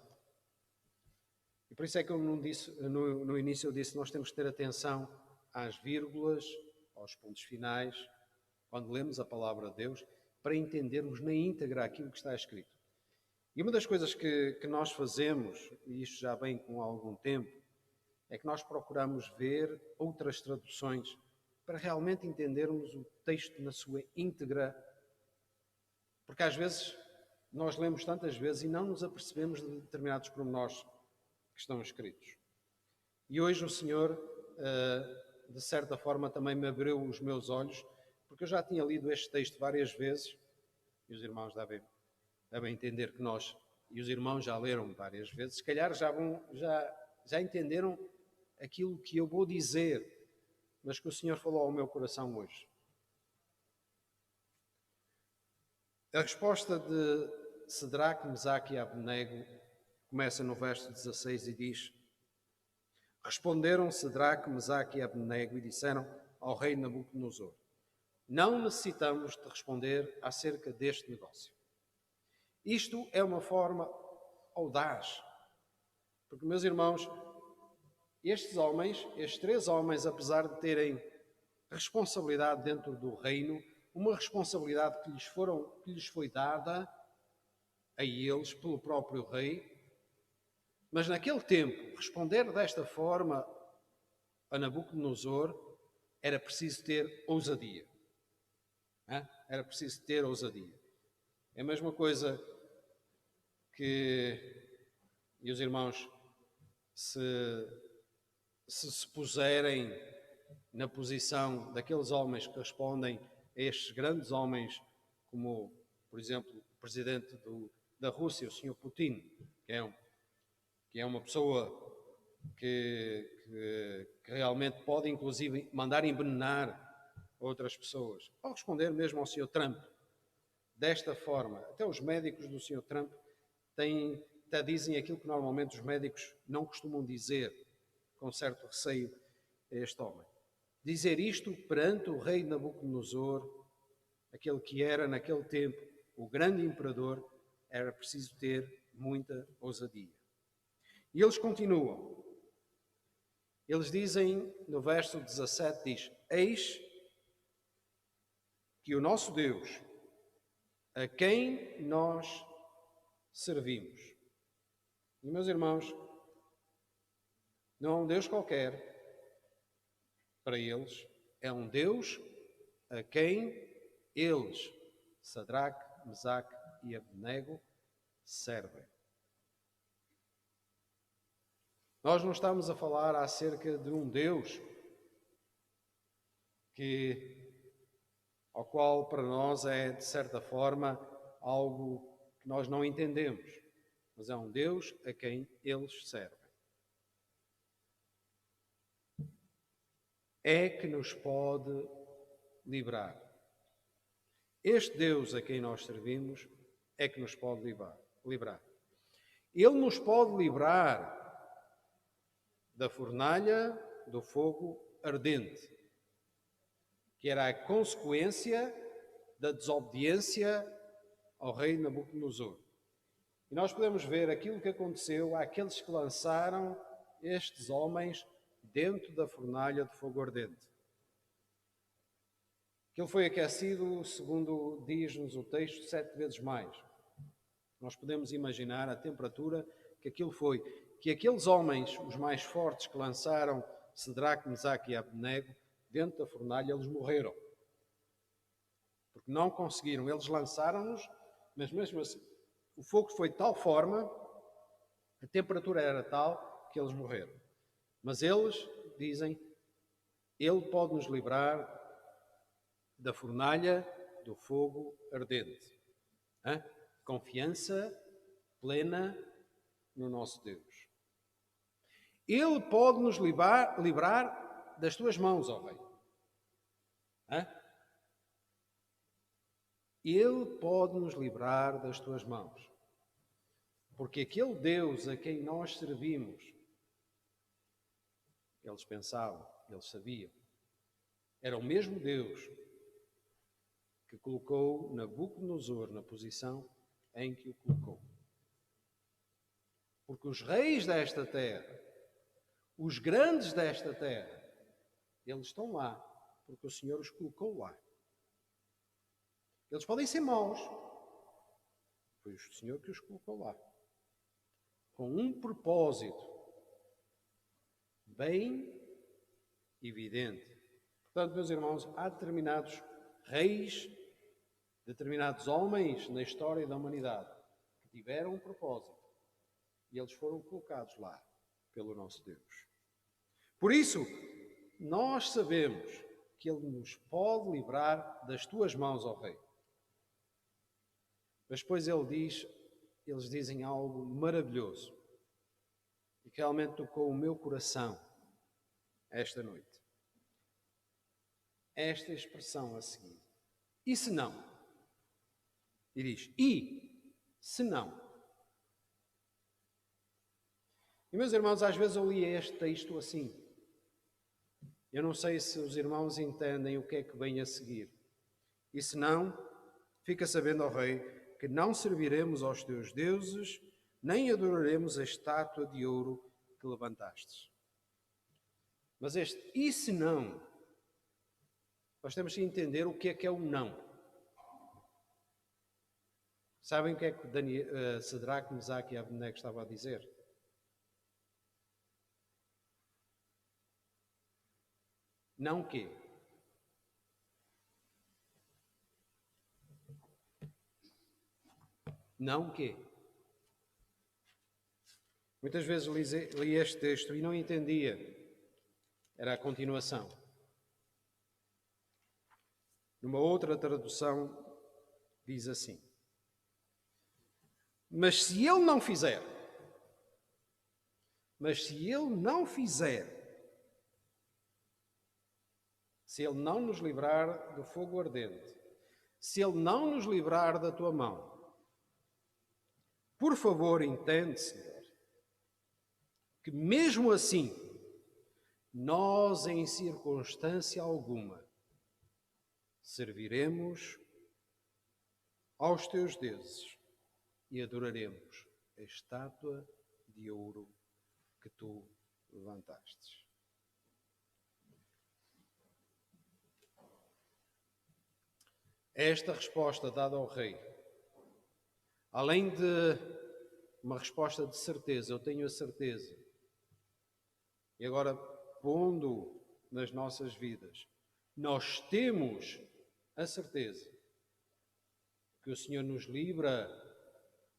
E por isso é que eu não disse, no início eu disse que nós temos que ter atenção às vírgulas, aos pontos finais, quando lemos a palavra de Deus, para entendermos na íntegra aquilo que está escrito. E uma das coisas que nós fazemos, e isto já vem com algum tempo, é que nós procuramos ver outras traduções para realmente entendermos o texto na sua íntegra. Porque às vezes nós lemos tantas vezes e não nos apercebemos de determinados pormenores que estão escritos. E hoje o Senhor, de certa forma, também me abriu os meus olhos, porque eu já tinha lido este texto várias vezes, e os irmãos devem entender que nós, e os irmãos já leram várias vezes, se calhar já entenderam aquilo que eu vou dizer, mas que o Senhor falou ao meu coração hoje. A resposta de Cedraque, Mesaque e Abdenego começa no verso 16 e diz: Responderam Cedraque, Mesaque e Abdenego e disseram ao rei Nabucodonosor: Não necessitamos de responder acerca deste negócio. Isto é uma forma audaz, porque, meus irmãos, estes três homens, apesar de terem responsabilidade dentro do reino, uma responsabilidade que lhes foi dada a eles pelo próprio rei, mas naquele tempo, responder desta forma a Nabucodonosor era preciso ter ousadia. Era preciso ter ousadia. É a mesma coisa que, e os irmãos, se puserem na posição daqueles homens que respondem a estes grandes homens, como, por exemplo, o presidente da Rússia, o Sr. Putin, que é uma pessoa que realmente pode, inclusive, mandar envenenar outras pessoas, ou responder mesmo ao Sr. Trump desta forma. Até os médicos do Sr. Trump até dizem aquilo que normalmente os médicos não costumam dizer, com certo receio a este homem. Dizer isto perante o rei Nabucodonosor, aquele que era naquele tempo o grande imperador, era preciso ter muita ousadia. E eles continuam. Eles dizem, no verso 17, diz: Eis que o nosso Deus, a quem nós servimos. E, meus irmãos, não é um Deus qualquer. Para eles, é um Deus a quem eles, Cedraque, Mesaque e Abdenego, servem. Nós não estamos a falar acerca de um Deus ao qual para nós é, de certa forma, algo que nós não entendemos, mas é um Deus a quem eles servem. É que nos pode livrar. Este Deus a quem nós servimos é que nos pode livrar. Ele nos pode livrar da fornalha do fogo ardente, que era a consequência da desobediência ao rei Nabucodonosor. E nós podemos ver aquilo que aconteceu àqueles que lançaram estes homens dentro da fornalha de fogo ardente. Aquilo foi aquecido, segundo diz-nos o texto, 7 vezes mais. Nós podemos imaginar a temperatura que aquilo foi, que aqueles homens, os mais fortes, que lançaram Cedraque, Mesaque e Abednego dentro da fornalha, eles morreram. Porque não conseguiram, eles lançaram-nos, mas mesmo assim, o fogo foi de tal forma, a temperatura era tal, que eles morreram. Mas eles dizem, Ele pode nos livrar da fornalha do fogo ardente. Hã? Confiança plena no nosso Deus. Ele pode nos livrar das tuas mãos, ó Rei. Hã? Ele pode nos livrar das tuas mãos. Porque aquele Deus a quem nós servimos, eles pensavam, eles sabiam, era o mesmo Deus que colocou Nabucodonosor na posição em que o colocou. Porque os reis desta terra, os grandes desta terra, eles estão lá, porque o Senhor os colocou lá. Eles podem ser maus, foi o Senhor que os colocou lá. Com um propósito bem evidente. Portanto, meus irmãos, há determinados reis, determinados homens na história da humanidade que tiveram um propósito e eles foram colocados lá pelo nosso Deus. Por isso, nós sabemos que Ele nos pode livrar das tuas mãos, ó Rei. Mas depois eles dizem algo maravilhoso e que realmente tocou o meu coração esta noite. Esta expressão a seguir. E se não? E diz, e se não? E meus irmãos, às vezes eu li este texto assim. Eu não sei se os irmãos entendem o que é que vem a seguir. E se não, fica sabendo, ó Rei, que não serviremos aos teus deuses, nem adoraremos a estátua de ouro que levantastes. Mas este e se não, nós temos que entender o que é o não. Sabem o que é que Cedraque, Mesaque e Abednego estava a dizer? Não quê? Não quê? Muitas vezes li este texto e não entendia. Era a continuação. Numa outra tradução diz assim: mas se ele não fizer, se ele não nos livrar do fogo ardente, se ele não nos livrar da tua mão, por favor, entende, Senhor, que mesmo assim, nós em circunstância alguma serviremos aos teus deuses e adoraremos a estátua de ouro que tu levantastes. Esta resposta dada ao rei, além de uma resposta de certeza, eu tenho a certeza, e agora pondo nas nossas vidas, nós temos a certeza que o Senhor nos livra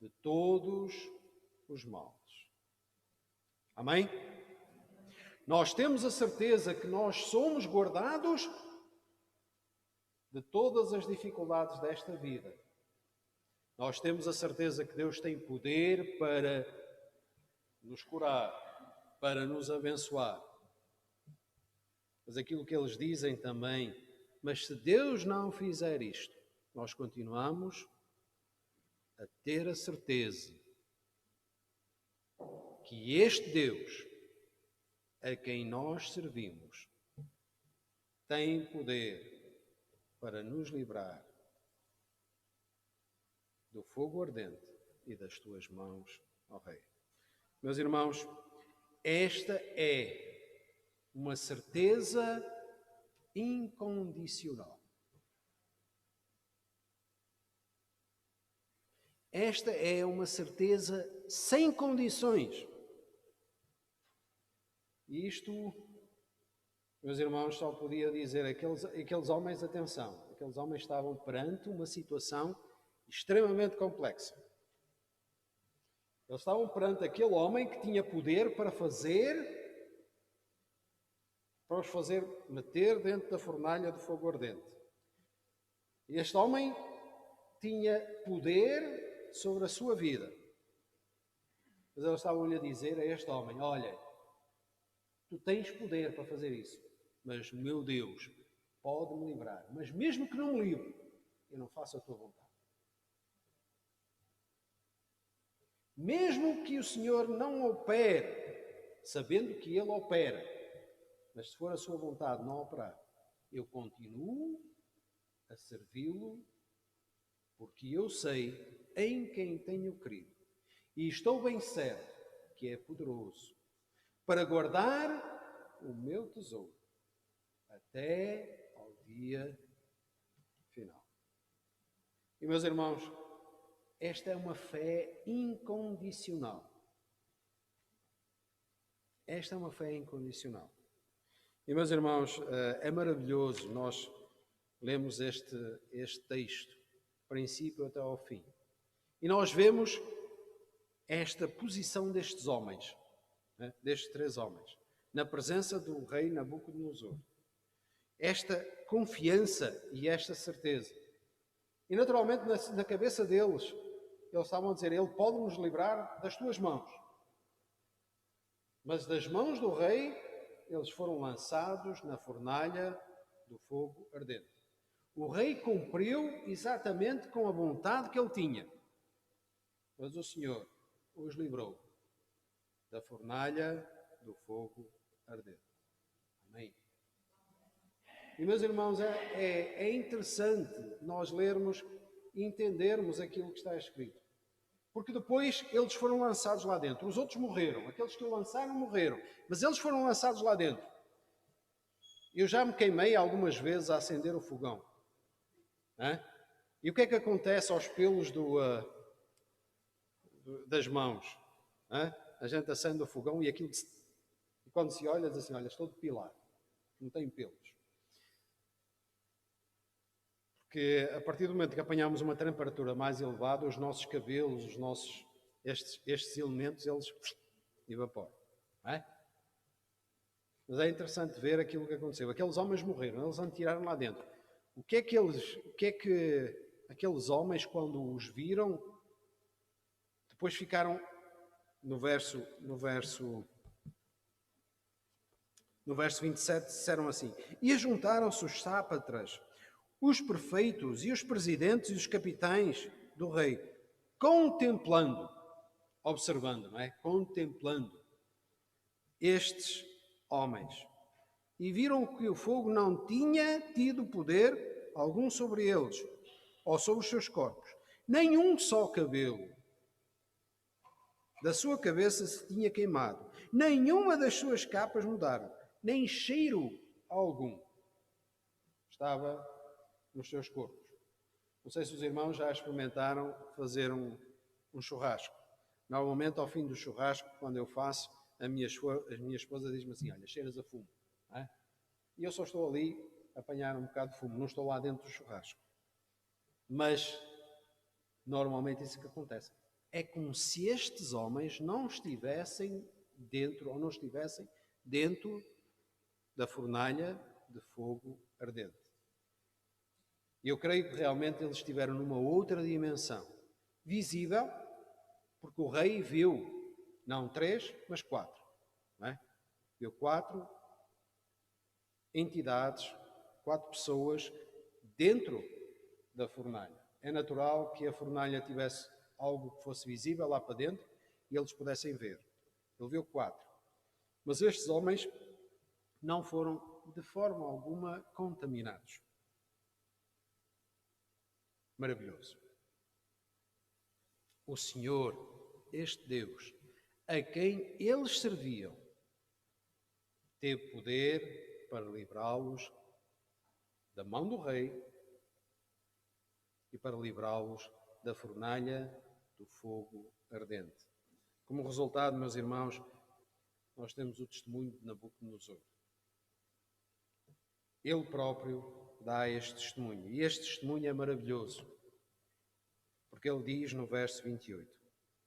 de todos os males. Amém? Nós temos a certeza que nós somos guardados de todas as dificuldades desta vida. Nós temos a certeza que Deus tem poder para nos curar, para nos abençoar. Mas aquilo que eles dizem também, mas se Deus não fizer isto, nós continuamos a ter a certeza que este Deus a quem nós servimos tem poder para nos livrar do fogo ardente e das tuas mãos, ó Rei. Meus irmãos, esta é uma certeza incondicional. Esta é uma certeza sem condições. E isto, meus irmãos, só podia dizer aqueles homens, atenção, aqueles homens estavam perante uma situação extremamente complexa. Eles estavam perante aquele homem que tinha poder para os fazer meter dentro da fornalha de fogo ardente. E este homem tinha poder sobre a sua vida. Mas eles estavam-lhe a dizer a este homem: olha, tu tens poder para fazer isso, mas meu Deus pode-me livrar. Mas mesmo que não me livre, eu não faço a tua vontade. Mesmo que o Senhor não opere, sabendo que Ele opera, mas se for a sua vontade não operar, eu continuo a servi-lo, porque eu sei em quem tenho crido. E estou bem certo que é poderoso para guardar o meu tesouro até ao dia final. E, meus irmãos, esta é uma fé incondicional. Esta é uma fé incondicional. E, meus irmãos, é maravilhoso nós lemos este texto, princípio até ao fim. E nós vemos esta posição destes homens, destes 3 homens, na presença do rei Nabucodonosor. Esta confiança e esta certeza. E naturalmente na cabeça deles, eles estavam a dizer: Ele pode nos livrar das tuas mãos. Mas das mãos do rei, eles foram lançados na fornalha do fogo ardente. O rei cumpriu exatamente com a vontade que ele tinha. Mas o Senhor os livrou da fornalha do fogo ardente. Amém. E, meus irmãos, é interessante nós lermos e entendermos aquilo que está escrito. Porque depois eles foram lançados lá dentro. Os outros morreram. Aqueles que o lançaram morreram. Mas eles foram lançados lá dentro. Eu já me queimei algumas vezes a acender o fogão. E o que é que acontece aos pelos das mãos? A gente acende o fogão e aquilo... E quando se olha, diz assim: olha, estou depilado. Não tenho pelos. Porque a partir do momento que apanhamos uma temperatura mais elevada, os nossos cabelos, estes elementos, eles evaporam. Mas é interessante ver aquilo que aconteceu. Aqueles homens morreram, eles tiraram lá dentro. O que é que aqueles homens, quando os viram, depois ficaram no verso 27, disseram assim: e ajuntaram-se os sátrapas, os prefeitos e os presidentes e os capitães do rei, contemplando, observando, contemplando estes homens. E viram que o fogo não tinha tido poder algum sobre eles, ou sobre os seus corpos. Nenhum só cabelo da sua cabeça se tinha queimado. Nenhuma das suas capas mudaram. Nem cheiro algum estava nos seus corpos. Não sei se os irmãos já experimentaram fazer um churrasco. Normalmente, ao fim do churrasco, quando eu faço, a minha esposa diz-me assim: olha, cheiras a fumo. E eu só estou ali a apanhar um bocado de fumo, não estou lá dentro do churrasco. Mas, normalmente, isso que acontece. É como se estes homens não estivessem dentro, ou não estivessem dentro da fornalha de fogo ardente. E eu creio que realmente eles estiveram numa outra dimensão, visível, porque o rei viu, não 3, mas 4. Viu 4 entidades, 4 pessoas dentro da fornalha. É natural que a fornalha tivesse algo que fosse visível lá para dentro e eles pudessem ver. Ele viu 4. Mas estes homens não foram de forma alguma contaminados. Maravilhoso. O Senhor, este Deus, a quem eles serviam, teve poder para livrá-los da mão do rei e para livrá-los da fornalha do fogo ardente. Como resultado, meus irmãos, nós temos o testemunho de Nabucodonosor. Ele próprio dá este testemunho. E este testemunho é maravilhoso. Porque ele diz no verso 28,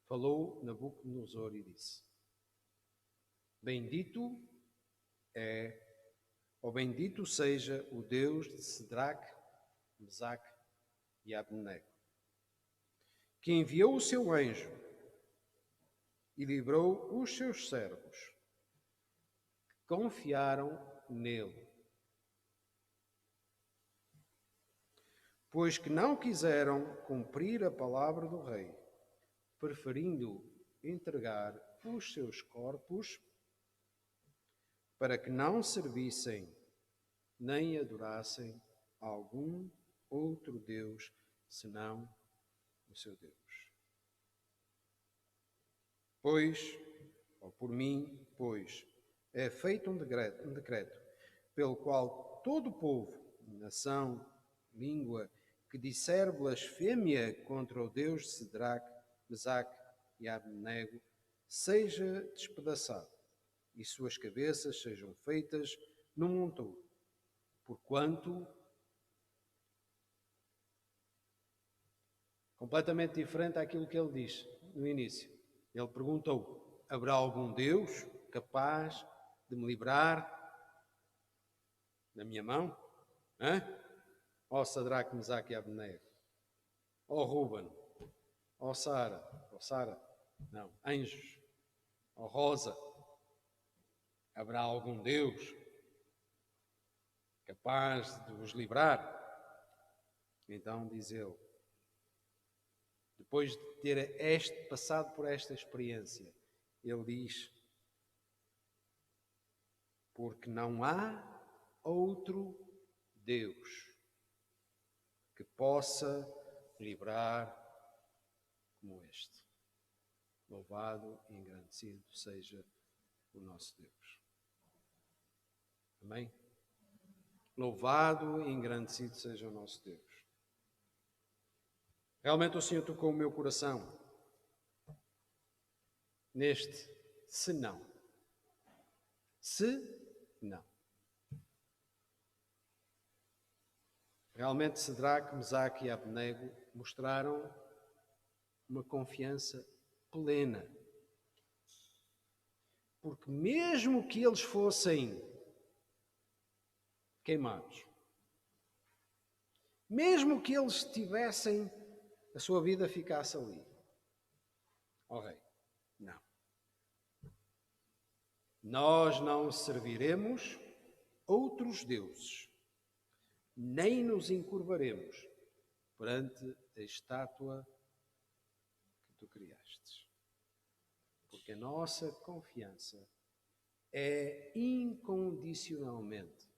falou Nabucodonosor e disse, bendito seja o Deus de Cedraque, Mesaque e Abednego, que enviou o seu anjo e livrou os seus servos, que confiaram nele. Pois que não quiseram cumprir a palavra do rei, preferindo entregar os seus corpos para que não servissem nem adorassem a algum outro Deus senão o seu Deus. Por mim, é feito um decreto pelo qual todo povo, nação, língua, que disser blasfêmia contra o Deus de Cedraque, Mesaque e Abednego, seja despedaçado e suas cabeças sejam feitas num monturo, porquanto, completamente diferente daquilo que ele diz no início. Ele perguntou, haverá algum Deus capaz de me livrar da minha mão? Ó Sadraque, Mesaque e Abednego, ó Rúben, ó Sara, não, anjos, ó Rosa, haverá algum Deus capaz de vos livrar? Então diz ele, depois de ter passado por esta experiência, ele diz, porque não há outro Deus que possa livrar como este. Louvado e engrandecido seja o nosso Deus. Amém? Louvado e engrandecido seja o nosso Deus. Realmente o Senhor tocou o meu coração neste se não. Se não. Realmente Cedraque, Mesaque e Abednego mostraram uma confiança plena. Porque mesmo que eles fossem queimados, mesmo que eles tivessem, a sua vida ficasse ali, ó rei, não. Nós não serviremos outros deuses, nem nos encurvaremos perante a estátua que tu criastes. Porque a nossa confiança é incondicionalmente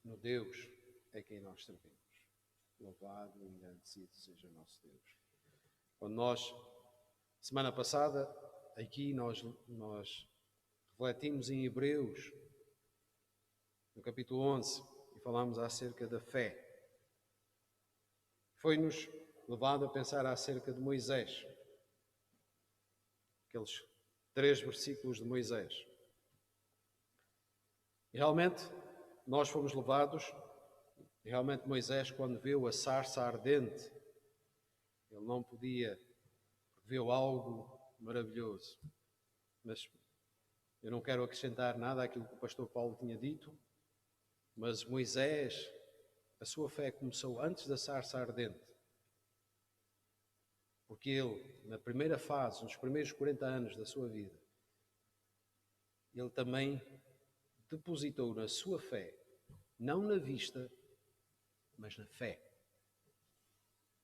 no Deus a quem nós servimos. Louvado e engrandecido seja o nosso Deus. Quando nós, semana passada, aqui nós refletimos em Hebreus, no capítulo 11, e falámos acerca da fé. Foi-nos levado a pensar acerca de Moisés. Aqueles 3 versículos de Moisés. E realmente, nós fomos levados, e realmente Moisés, quando viu a sarça ardente, ele não podia, viu algo maravilhoso. Mas eu não quero acrescentar nada àquilo que o pastor Paulo tinha dito, mas Moisés, a sua fé começou antes da sarça ardente. Porque ele, na primeira fase, nos primeiros 40 anos da sua vida, ele também depositou na sua fé, não na vista, mas na fé.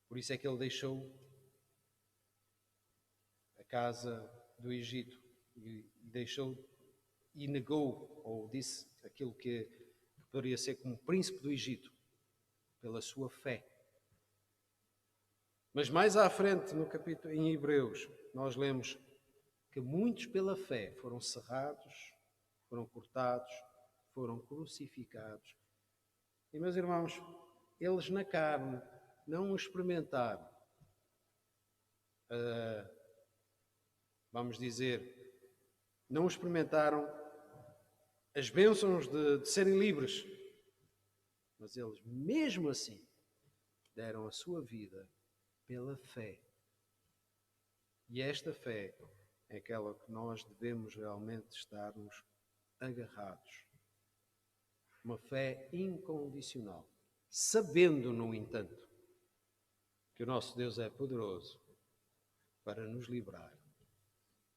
Por isso é que ele deixou a casa do Egito e negou, ou disse aquilo que poderia ser como príncipe do Egito, pela sua fé. Mas mais à frente, no capítulo em Hebreus, nós lemos que muitos pela fé foram serrados, foram cortados, foram crucificados. E, meus irmãos, eles na carne não o experimentaram, vamos dizer, não experimentaram as bênçãos de serem livres, mas eles, mesmo assim, deram a sua vida pela fé. E esta fé é aquela que nós devemos realmente estarmos agarrados. Uma fé incondicional, sabendo, no entanto, que o nosso Deus é poderoso para nos livrar.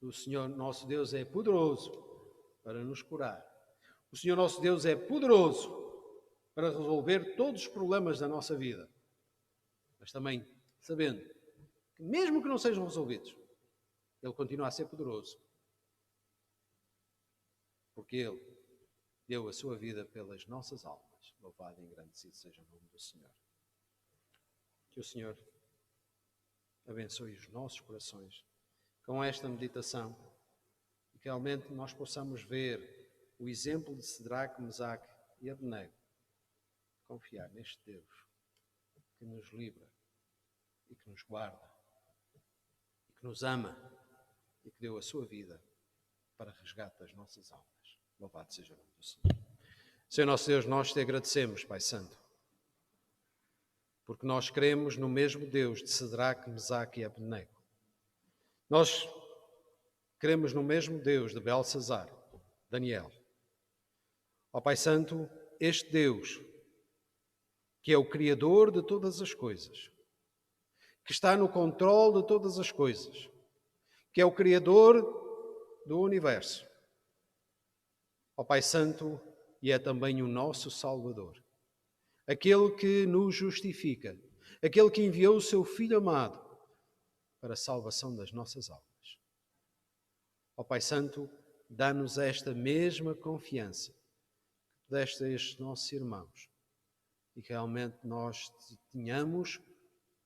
O Senhor nosso Deus é poderoso para nos curar. O Senhor nosso Deus é poderoso para resolver todos os problemas da nossa vida. Mas também sabendo que mesmo que não sejam resolvidos, Ele continua a ser poderoso. Porque Ele deu a sua vida pelas nossas almas. Louvado e engrandecido seja o nome do Senhor. Que o Senhor abençoe os nossos corações com esta meditação e que realmente nós possamos ver o exemplo de Cedraque, Mesaque e Abdenego. Confiar neste Deus que nos livra e que nos guarda e que nos ama e que deu a sua vida para resgate das nossas almas. Louvado seja o nome do Senhor. Senhor nosso Deus, nós te agradecemos, Pai Santo, porque nós cremos no mesmo Deus de Cedraque, Mesaque e Abdenego. Nós cremos no mesmo Deus de Belsazar, Daniel. Ó Pai Santo, este Deus, que é o Criador de todas as coisas, que está no controle de todas as coisas, que é o Criador do universo. Ó Pai Santo, e é também o nosso Salvador, aquele que nos justifica, aquele que enviou o seu Filho amado para a salvação das nossas almas. Ó Pai Santo, dá-nos esta mesma confiança que deste a estes nossos irmãos e que realmente nós tenhamos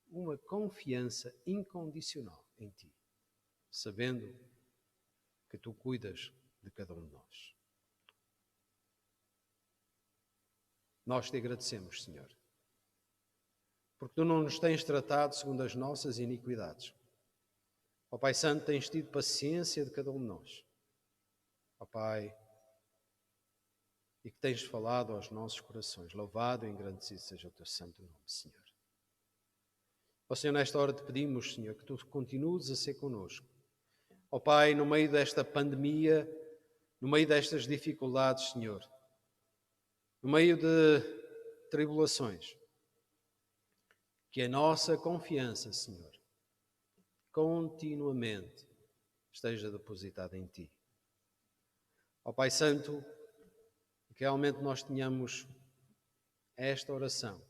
uma confiança incondicional em Ti, sabendo que Tu cuidas de cada um de nós. Nós te agradecemos, Senhor, porque Tu não nos tens tratado segundo as nossas iniquidades. Ó Pai Santo, tens tido paciência de cada um de nós. Ó Pai, e que tens falado aos nossos corações. Louvado e engrandecido seja o Teu santo nome, Senhor. Ó Senhor, nesta hora te pedimos, Senhor, que Tu continues a ser connosco. Ó Pai, no meio desta pandemia, no meio destas dificuldades, Senhor, no meio de tribulações, que a nossa confiança, Senhor, continuamente esteja depositada em Ti. Ó Pai Santo, que realmente nós tenhamos esta oração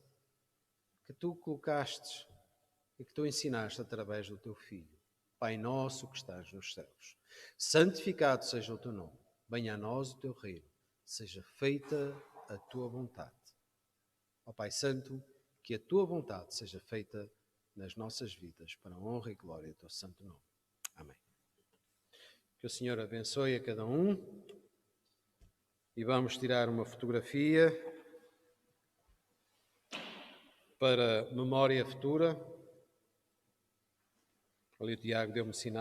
que Tu colocaste e que Tu ensinaste através do Teu Filho. Pai nosso que estás nos céus, santificado seja o Teu nome, venha a nós o Teu reino, seja feita a Tua vontade. Ó Pai Santo, que a Tua vontade seja feita nas nossas vidas, para a honra e glória do Teu santo nome. Amém. Que o Senhor abençoe a cada um. E vamos tirar uma fotografia para memória futura. Ali o Tiago deu-me sinal.